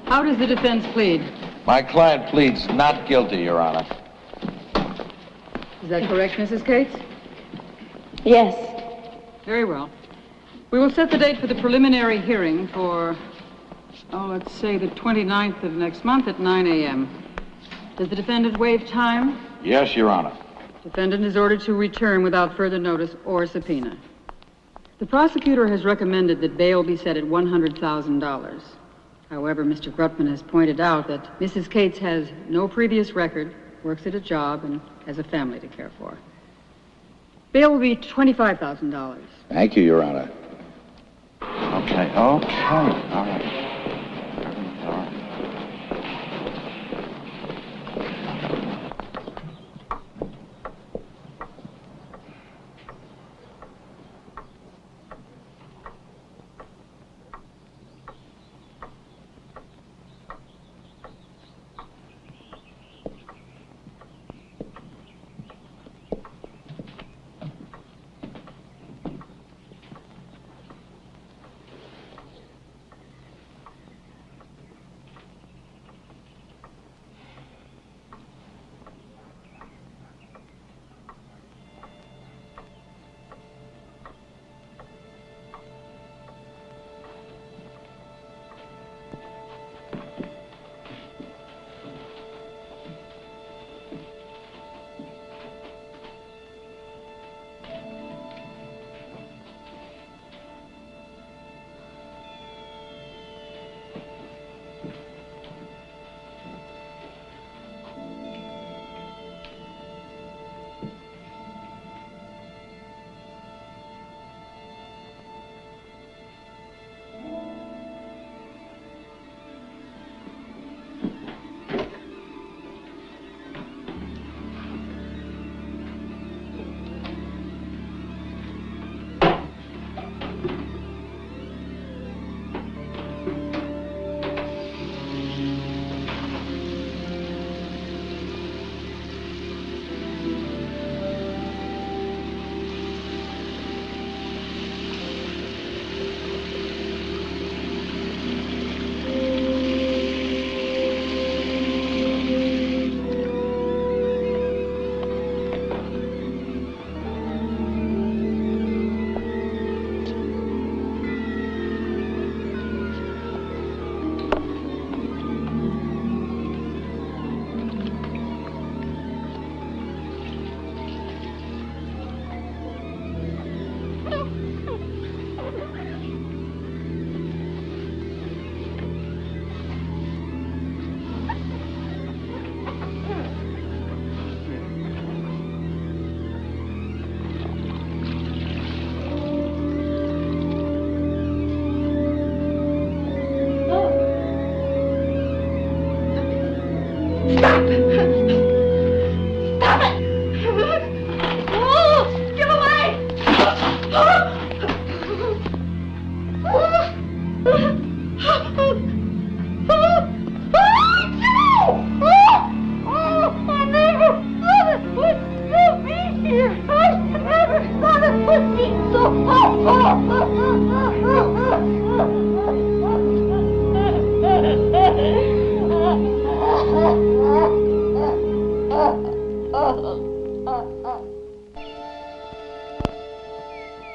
How does the defense plead? My client pleads not guilty, Your Honor. Is that correct, Mrs. Cates? Yes. Very well. We will set the date for the preliminary hearing for, let's say the 29th of next month at 9 a.m. Does the defendant waive time? Yes, Your Honor. Defendant is ordered to return without further notice or subpoena. The prosecutor has recommended that bail be set at $100,000. However, Mr. Grutman has pointed out that Mrs. Cates has no previous record, works at a job, and has a family to care for. Bail will be $25,000. Thank you, Your Honor. Okay, all right.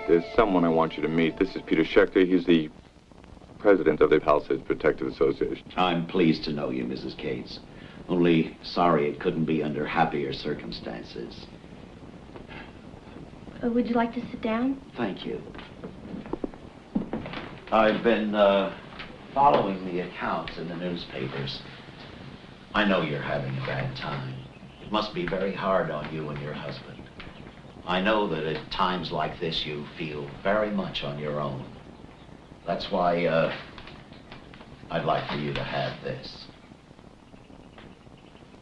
There's someone I want you to meet. This is Peter Schechter. He's the president of the Palisades Protective Association. I'm pleased to know you, Mrs. Cates. Only sorry it couldn't be under happier circumstances. Would you like to sit down? Thank you. I've been following the accounts in the newspapers. I know you're having a bad time. It must be very hard on you and your husband. I know that at times like this you feel very much on your own. That's why I'd like for you to have this.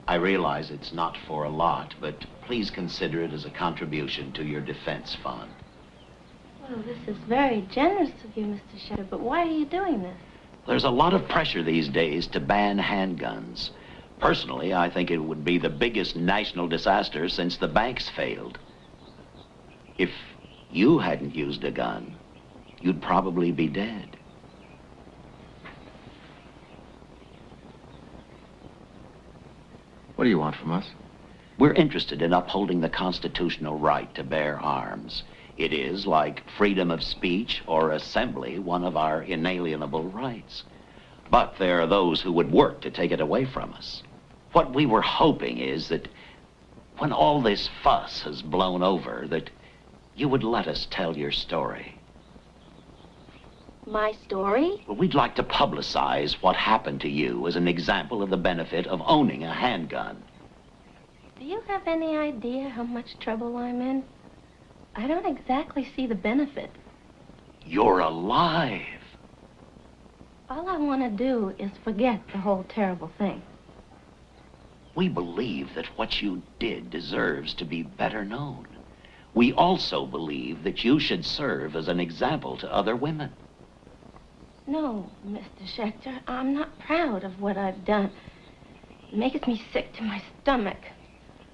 I realize it's not for a lot, but please consider it as a contribution to your defense fund. Well, this is very generous of you, Mr. Schechter, but why are you doing this? There's a lot of pressure these days to ban handguns. Personally, I think it would be the biggest national disaster since the banks failed. If you hadn't used a gun, you'd probably be dead. What do you want from us? We're interested in upholding the constitutional right to bear arms. It is, like freedom of speech or assembly, one of our inalienable rights. But there are those who would work to take it away from us. What we were hoping is that when all this fuss has blown over, that you would let us tell your story. My story? Well, we'd like to publicize what happened to you as an example of the benefit of owning a handgun. Do you have any idea how much trouble I'm in? I don't exactly see the benefit. You're alive. All I want to do is forget the whole terrible thing. We believe that what you did deserves to be better known. We also believe that you should serve as an example to other women. No, Mr. Schechter, I'm not proud of what I've done. It makes me sick to my stomach.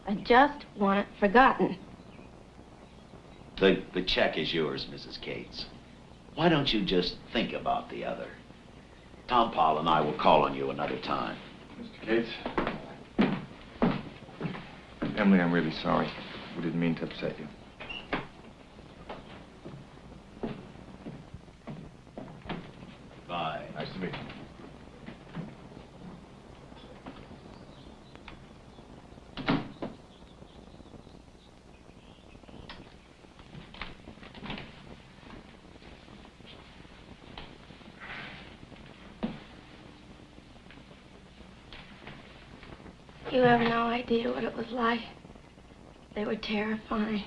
I just want it forgotten. The check is yours, Mrs. Cates. Why don't you just think about the other? Tom Paul and I will call on you another time. Mr. Cates? Emily, I'm really sorry. We didn't mean to upset you. Bye. Nice to meet you. You have no idea what it was like. They were terrifying.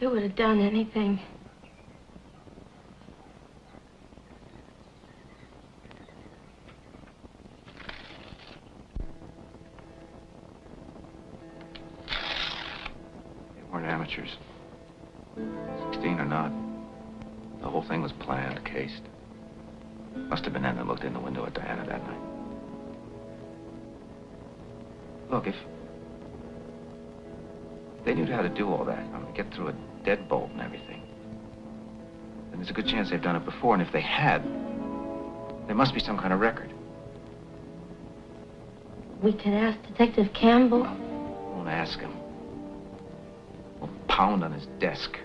They would have done anything. They weren't amateurs. 16 or not, the whole thing was planned, cased. Must have been them that looked in the window at Diana that night. Look, if they knew how to do all that, get through a deadbolt and everything, then there's a good chance they've done it before, and if they had, there must be some kind of record. We can ask Detective Campbell. Won't ask him. We'll pound on his desk.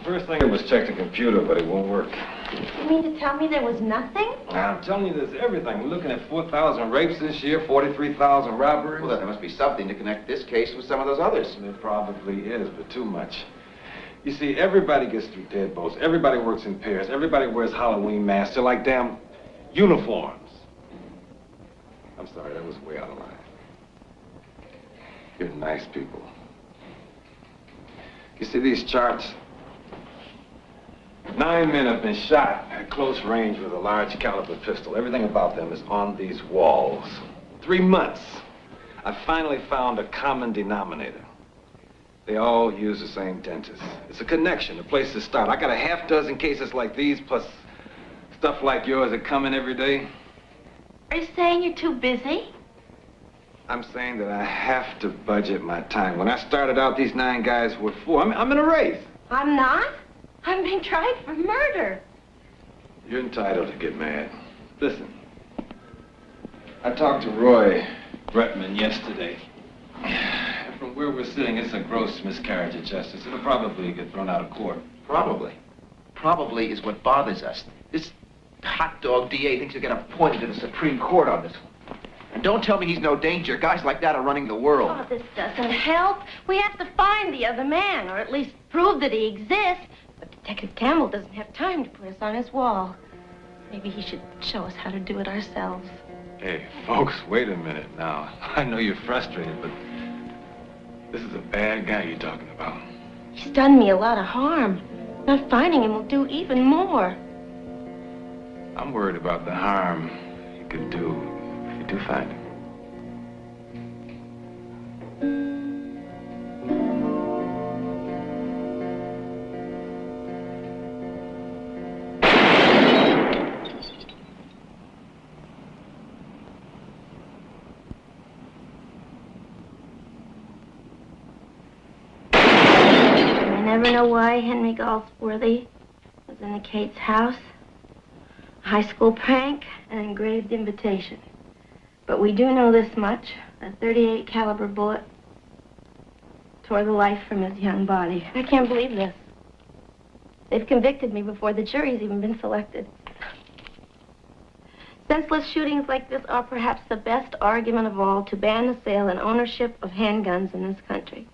First thing was check the computer, but it won't work. You mean to tell me there was nothing? I'm telling you, there's everything. We're looking at 4,000 rapes this year, 43,000 robberies. Well, then there must be something to connect this case with some of those others. There probably is, but too much. You see, everybody gets through deadbolts. Everybody works in pairs. Everybody wears Halloween masks. They're like damn uniforms. I'm sorry, that was way out of line. You're nice people. You see these charts? 9 men have been shot at close range with a large caliber pistol. Everything about them is on these walls. 3 months. I finally found a common denominator. They all use the same dentist. It's a connection, a place to start. I got a half dozen cases like these, plus stuff like yours that come in every day. Are you saying you're too busy? I'm saying that I have to budget my time. When I started out, these 9 guys were 4. I'm in a race. I'm not. I'm being tried for murder. You're entitled to get mad. Listen, I talked to Roy Bretman yesterday. From where we're sitting, it's a gross miscarriage of justice. It'll probably get thrown out of court. Probably. Probably is what bothers us. This hot dog DA thinks he'll get appointed to the Supreme Court on this one. And don't tell me he's no danger. Guys like that are running the world. Oh, this doesn't help. We have to find the other man, or at least prove that he exists. But Detective Campbell doesn't have time to put us on his wall. Maybe he should show us how to do it ourselves. Hey, folks, wait a minute now. I know you're frustrated, but this is a bad guy you're talking about. He's done me a lot of harm. Not finding him will do even more. I'm worried about the harm you could do if you do find him. I never know why Henry Galsworthy was in the Cates house. A high school prank, an engraved invitation. But we do know this much. A .38 caliber bullet tore the life from his young body. I can't believe this. They've convicted me before the jury's even been selected. Senseless shootings like this are perhaps the best argument of all to ban the sale and ownership of handguns in this country.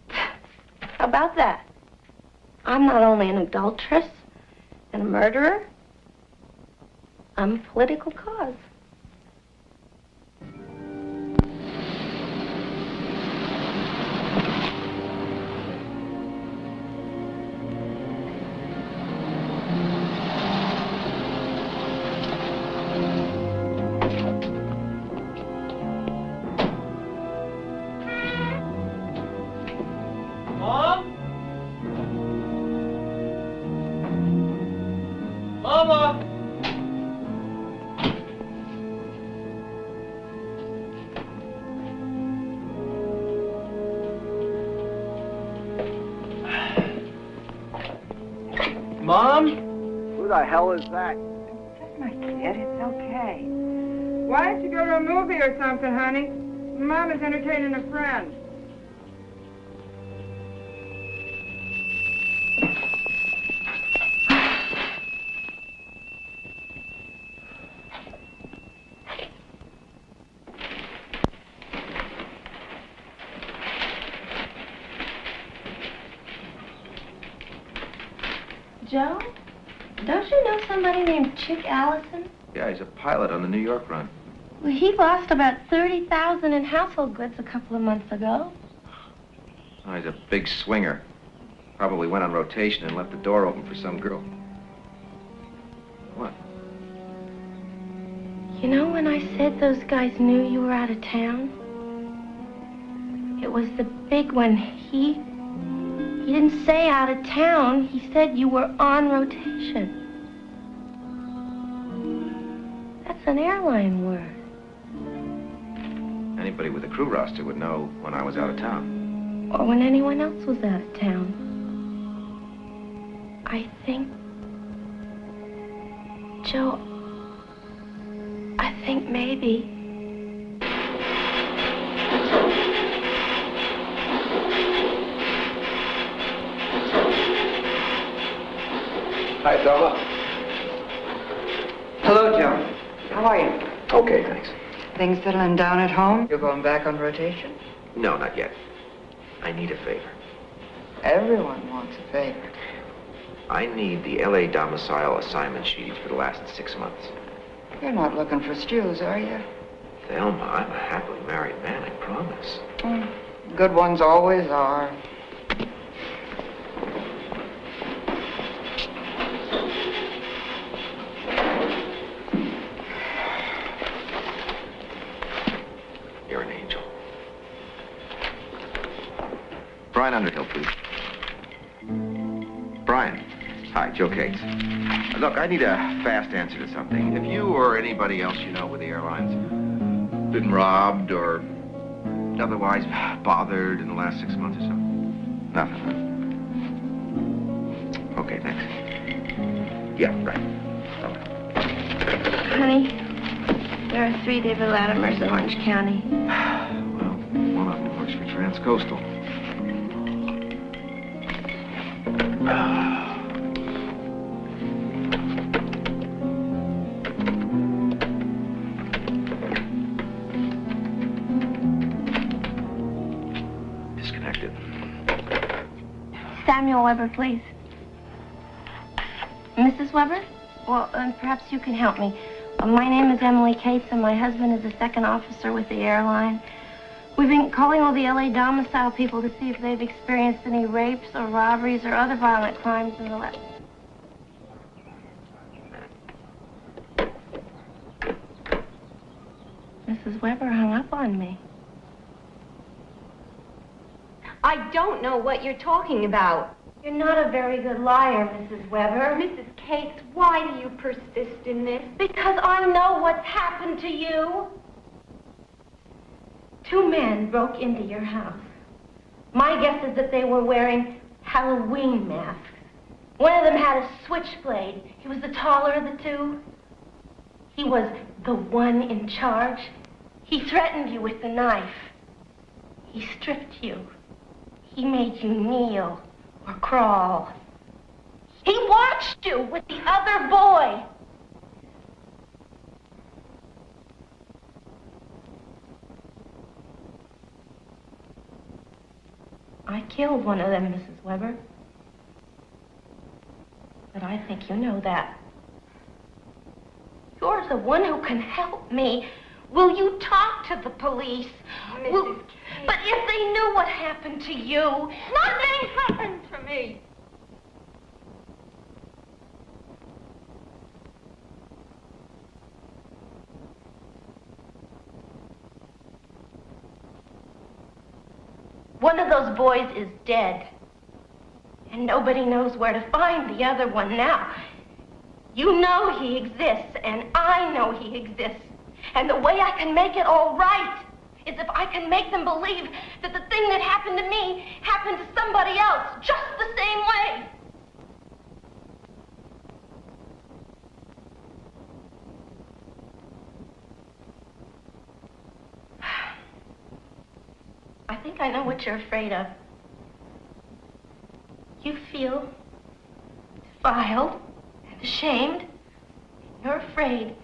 How about that? I'm not only an adulteress and a murderer, I'm a political cause. Mom? Who the hell is that? My kid, it's okay. Why don't you go to a movie or something, honey? Mom is entertaining a friend. Joe? Don't you know somebody named Chick Allison? Yeah, he's a pilot on the New York run. Well, he lost about $30,000 in household goods a couple of months ago. Oh, he's a big swinger. Probably went on rotation and left the door open for some girl. What? You know when I said those guys knew you were out of town? It was the big one. He didn't say out of town. He said you were on rotation. That's an airline word. Anybody with a crew roster would know when I was out of town. Or when anyone else was out of town. I think... Joe... I think maybe... Hi, Thelma. Hello, Joe. How are you? Okay, thanks. Things settling down at home? You're going back on rotation? No, not yet. I need a favor. Everyone wants a favor. I need the L.A. domicile assignment sheets for the last 6 months. You're not looking for stews, are you? Thelma, I'm a happily married man, I promise. Good ones always are. You're an angel. Brian Underhill, please. Brian. Hi, Joe Cates. Look, I need a fast answer to something. Have you or anybody else you know with the airlines been robbed or otherwise bothered in the last 6 months or so? Nothing, huh? Okay, thanks. Yeah, right. Okay. Honey, there are 3 David Latimers in Orange County. Well, one of them works for Transcoastal. Disconnected. Samuel Weber, please. Mrs. Weber? Well, perhaps you can help me. My name is Emily Cates, and my husband is a second officer with the airline. We've been calling all the L.A. domicile people to see if they've experienced any rapes or robberies or other violent crimes in the last... Mrs. Weber hung up on me. I don't know what you're talking about. You're not a very good liar, Mrs. Weber. Mrs. Cates, why do you persist in this? Because I know what's happened to you. 2 men broke into your house. My guess is that they were wearing Halloween masks. One of them had a switchblade. He was the taller of the 2. He was the one in charge. He threatened you with the knife. He stripped you. He made you kneel or crawl. He watched you with the other boy. killed one of them, Mrs. Weber. But I think you know that. You're the one who can help me. Will you talk to the police? But if they knew what happened to you... Nothing happened to me. One of those boys is dead. And nobody knows where to find the other one now. You know he exists, and I know he exists. And the way I can make it all right is if I can make them believe that the thing that happened to me happened to somebody else just the same way. I think I know what you're afraid of. You feel defiled and ashamed. You're afraid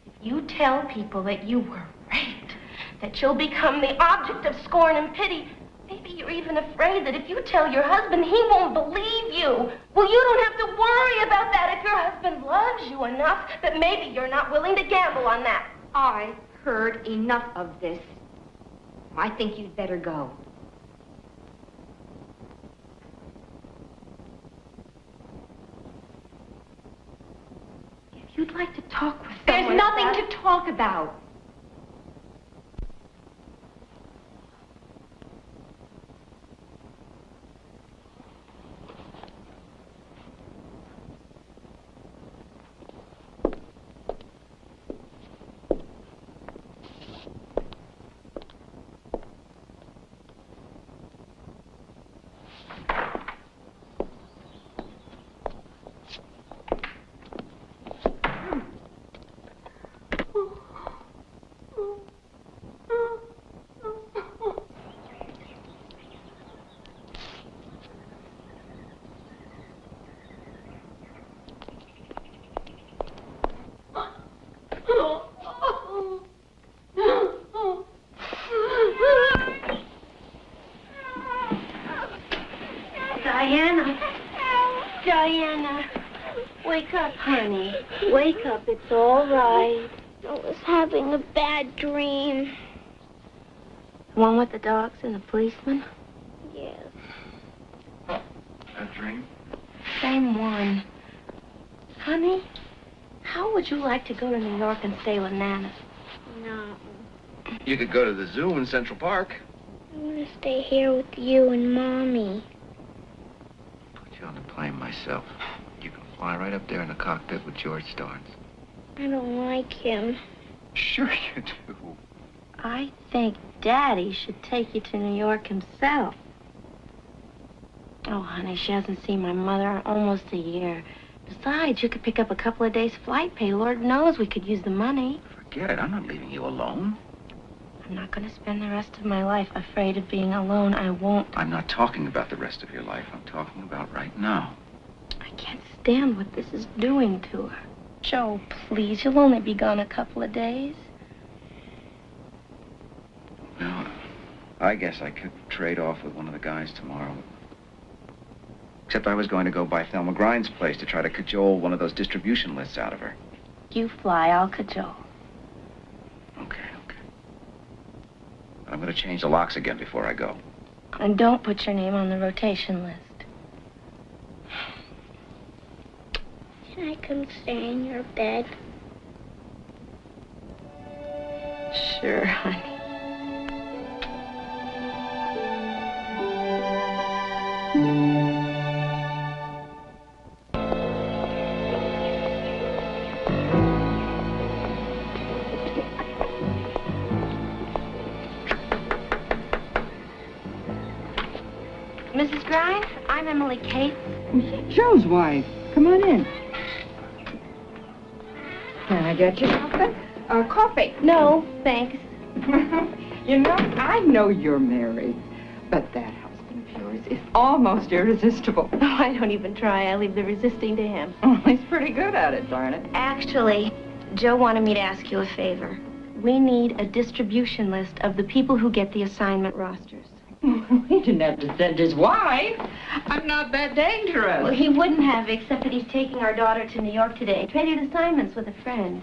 if you tell people that you were raped, that you'll become the object of scorn and pity. Maybe you're even afraid that if you tell your husband, he won't believe you. Well, you don't have to worry about that if your husband loves you enough, but maybe you're not willing to gamble on that. I've heard enough of this. I think you'd better go. If you'd like to talk with someone... There's nothing to talk about. Diana, wake up, honey. Wake up, it's all right. I was having a bad dream. The one with the dogs and the policeman? Yes. A dream? Same one. Honey, how would you like to go to New York and stay with Nana? No. You could go to the zoo in Central Park. I want to stay here with you and Mommy. Put you on the plane myself. You can fly right up there in the cockpit with George Starnes. I don't like him. Sure you do. I think Daddy should take you to New York himself. Oh, honey, she hasn't seen my mother in almost a year. Besides, you could pick up a couple of days' flight pay. Lord knows we could use the money. Forget it. I'm not leaving you alone. I'm not going to spend the rest of my life afraid of being alone. I won't. I'm not talking about the rest of your life. I'm talking about right now. I can't stand what this is doing to her. Joe, please, you'll only be gone a couple of days. Well, I guess I could trade off with one of the guys tomorrow. Except I was going to go by Thelma Grind's place to try to cajole one of those distribution lists out of her. You fly, I'll cajole. Okay. But I'm going to change the locks again before I go. And don't put your name on the rotation list. Can I come stay in your bed? Sure, honey. Mrs. Grind, I'm Emily Cates. Joe's wife. Come on in. Can I get you something? Coffee. No, thanks. You know, I know you're married, but that husband of yours is almost irresistible. Oh, I don't even try. I leave the resisting to him. Oh, he's pretty good at it, darn it. Actually, Joe wanted me to ask you a favor. We need a distribution list of the people who get the assignment rosters. He didn't have to send his wife. I'm not that dangerous. Well, he wouldn't have, except that he's taking our daughter to New York today. Traded assignments with a friend.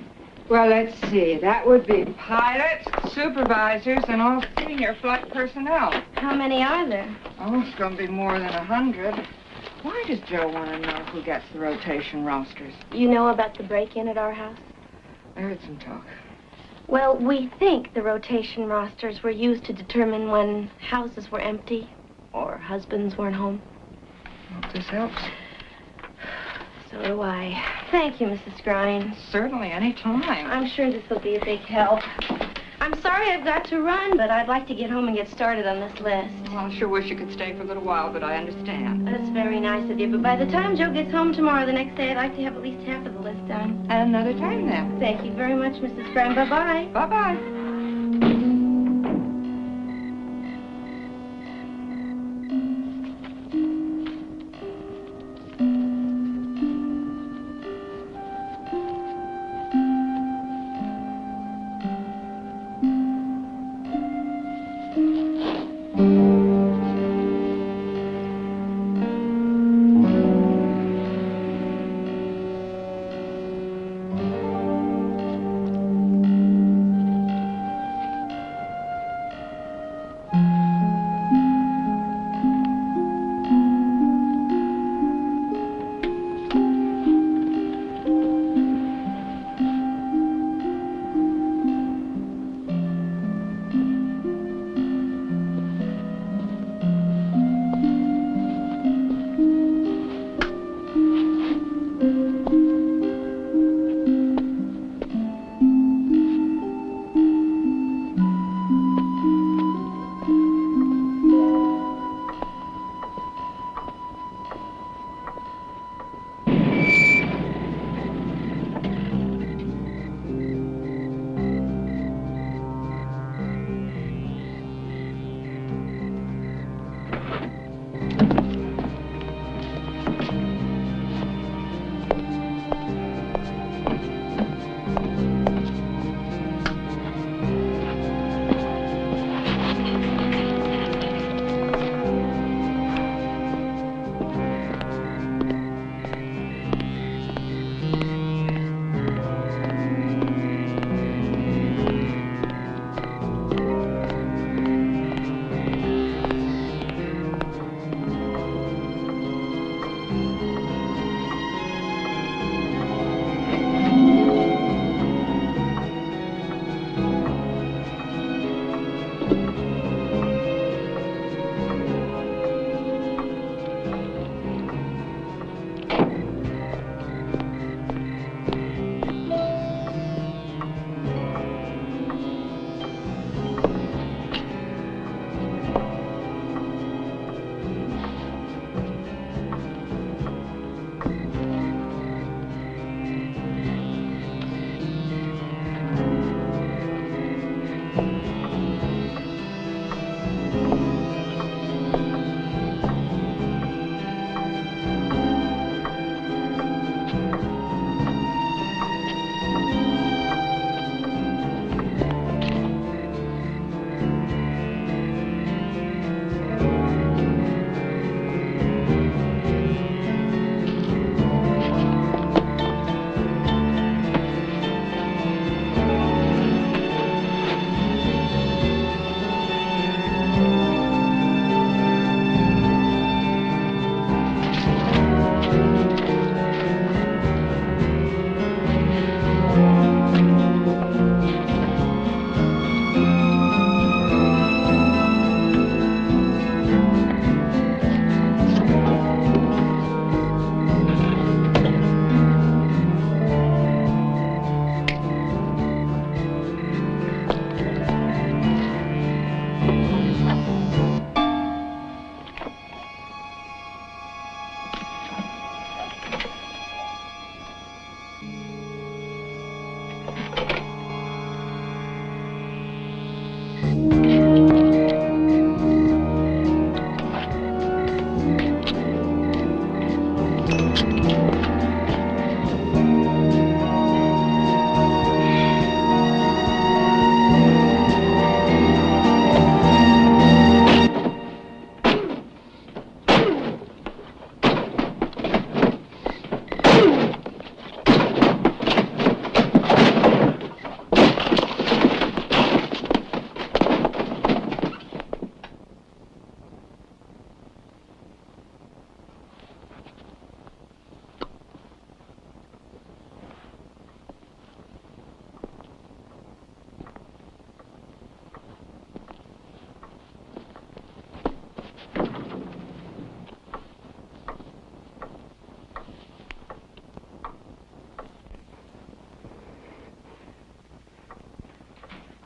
Well, let's see. That would be pilots, supervisors, and all senior flight personnel. How many are there? Oh, it's going to be more than 100. Why does Joe want to know who gets the rotation rosters? You know about the break-in at our house? I heard some talk. Well, we think the rotation rosters were used to determine when houses were empty or husbands weren't home. Hope this helps. So do I. Thank you, Mrs. Grimes. Certainly, any time. I'm sure this will be a big help. I'm sorry I've got to run, but I'd like to get home and get started on this list. Well, I sure wish you could stay for a little while, but I understand. That's very nice of you, but by the time Joe gets home tomorrow, the next day, I'd like to have at least half of the list done. And another time, then. Thank you very much, Mrs. Grimes. Bye-bye. Bye-bye.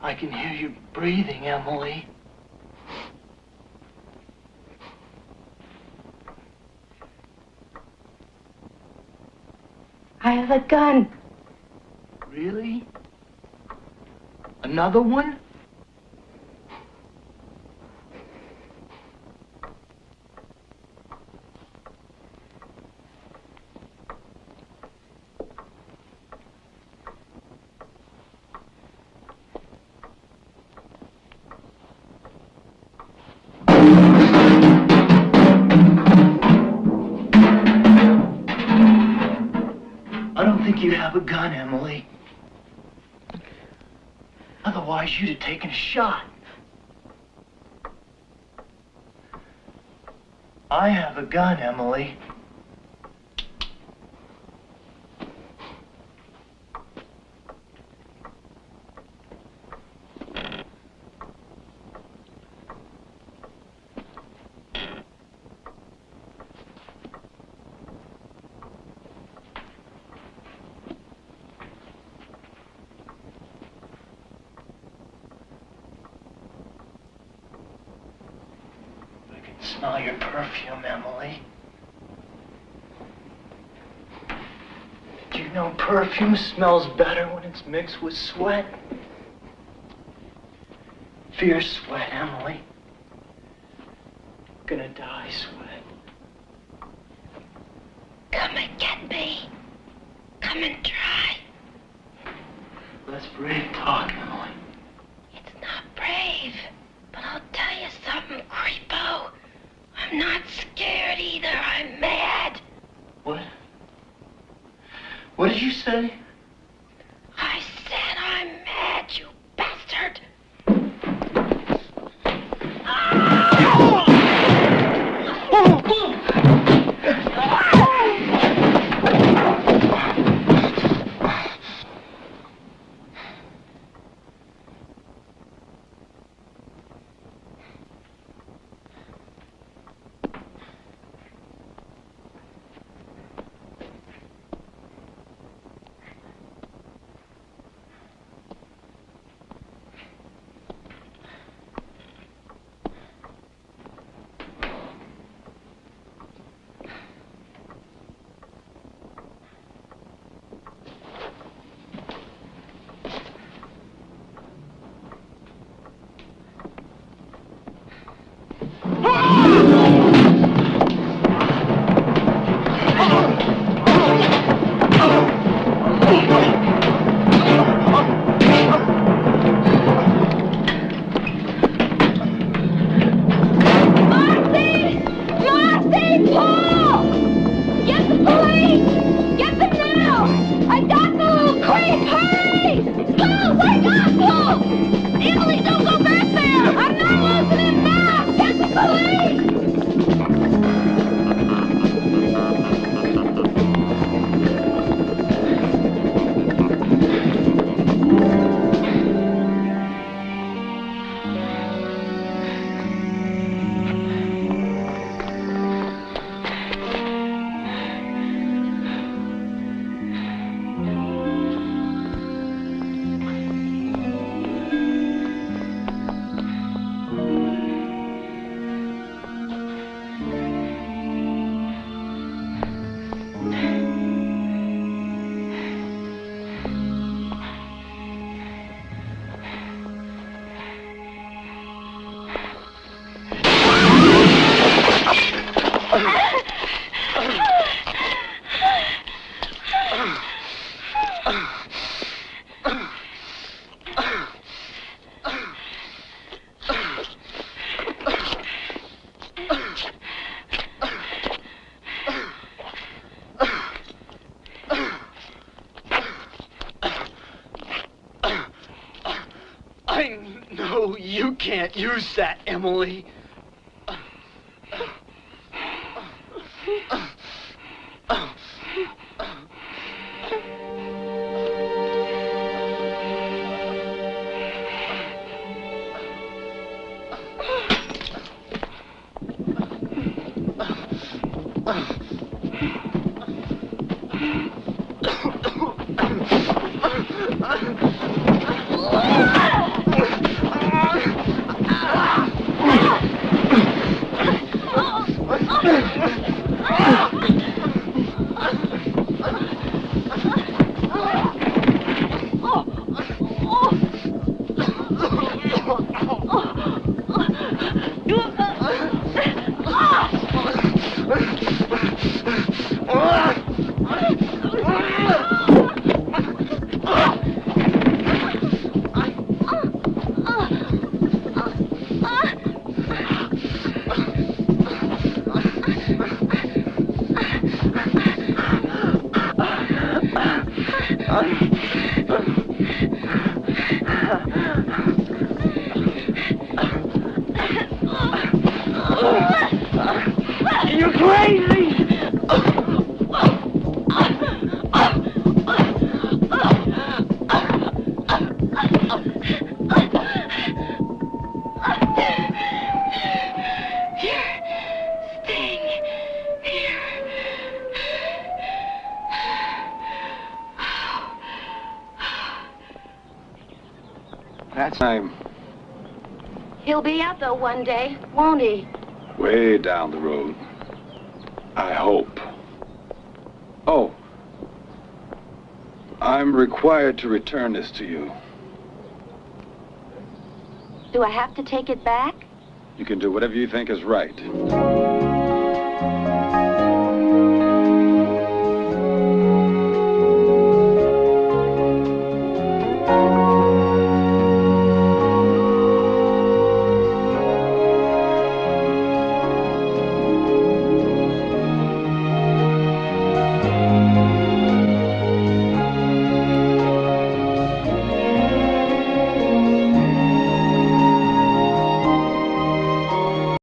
I can hear you breathing, Emily. I have a gun. Really? Another one? I don't think you have a gun, Emily. Otherwise, you'd have taken a shot. I have a gun, Emily. Smell your perfume, Emily. Do you know perfume smells better when it's mixed with sweat? Fear sweat, Emily. Gonna die sweat. Come and get me. Come and try. That's brave talk, Emily. It's not brave, but I'll tell you something, creepo. I'm not scared either. I'm mad. What? What did you say? I said I'm mad, you bastard. You can't use that, Emily. You're crazy! That's time. He'll be out though one day, won't he? Way down the road. I hope. Oh. I'm required to return this to you. Do I have to take it back? You can do whatever you think is right.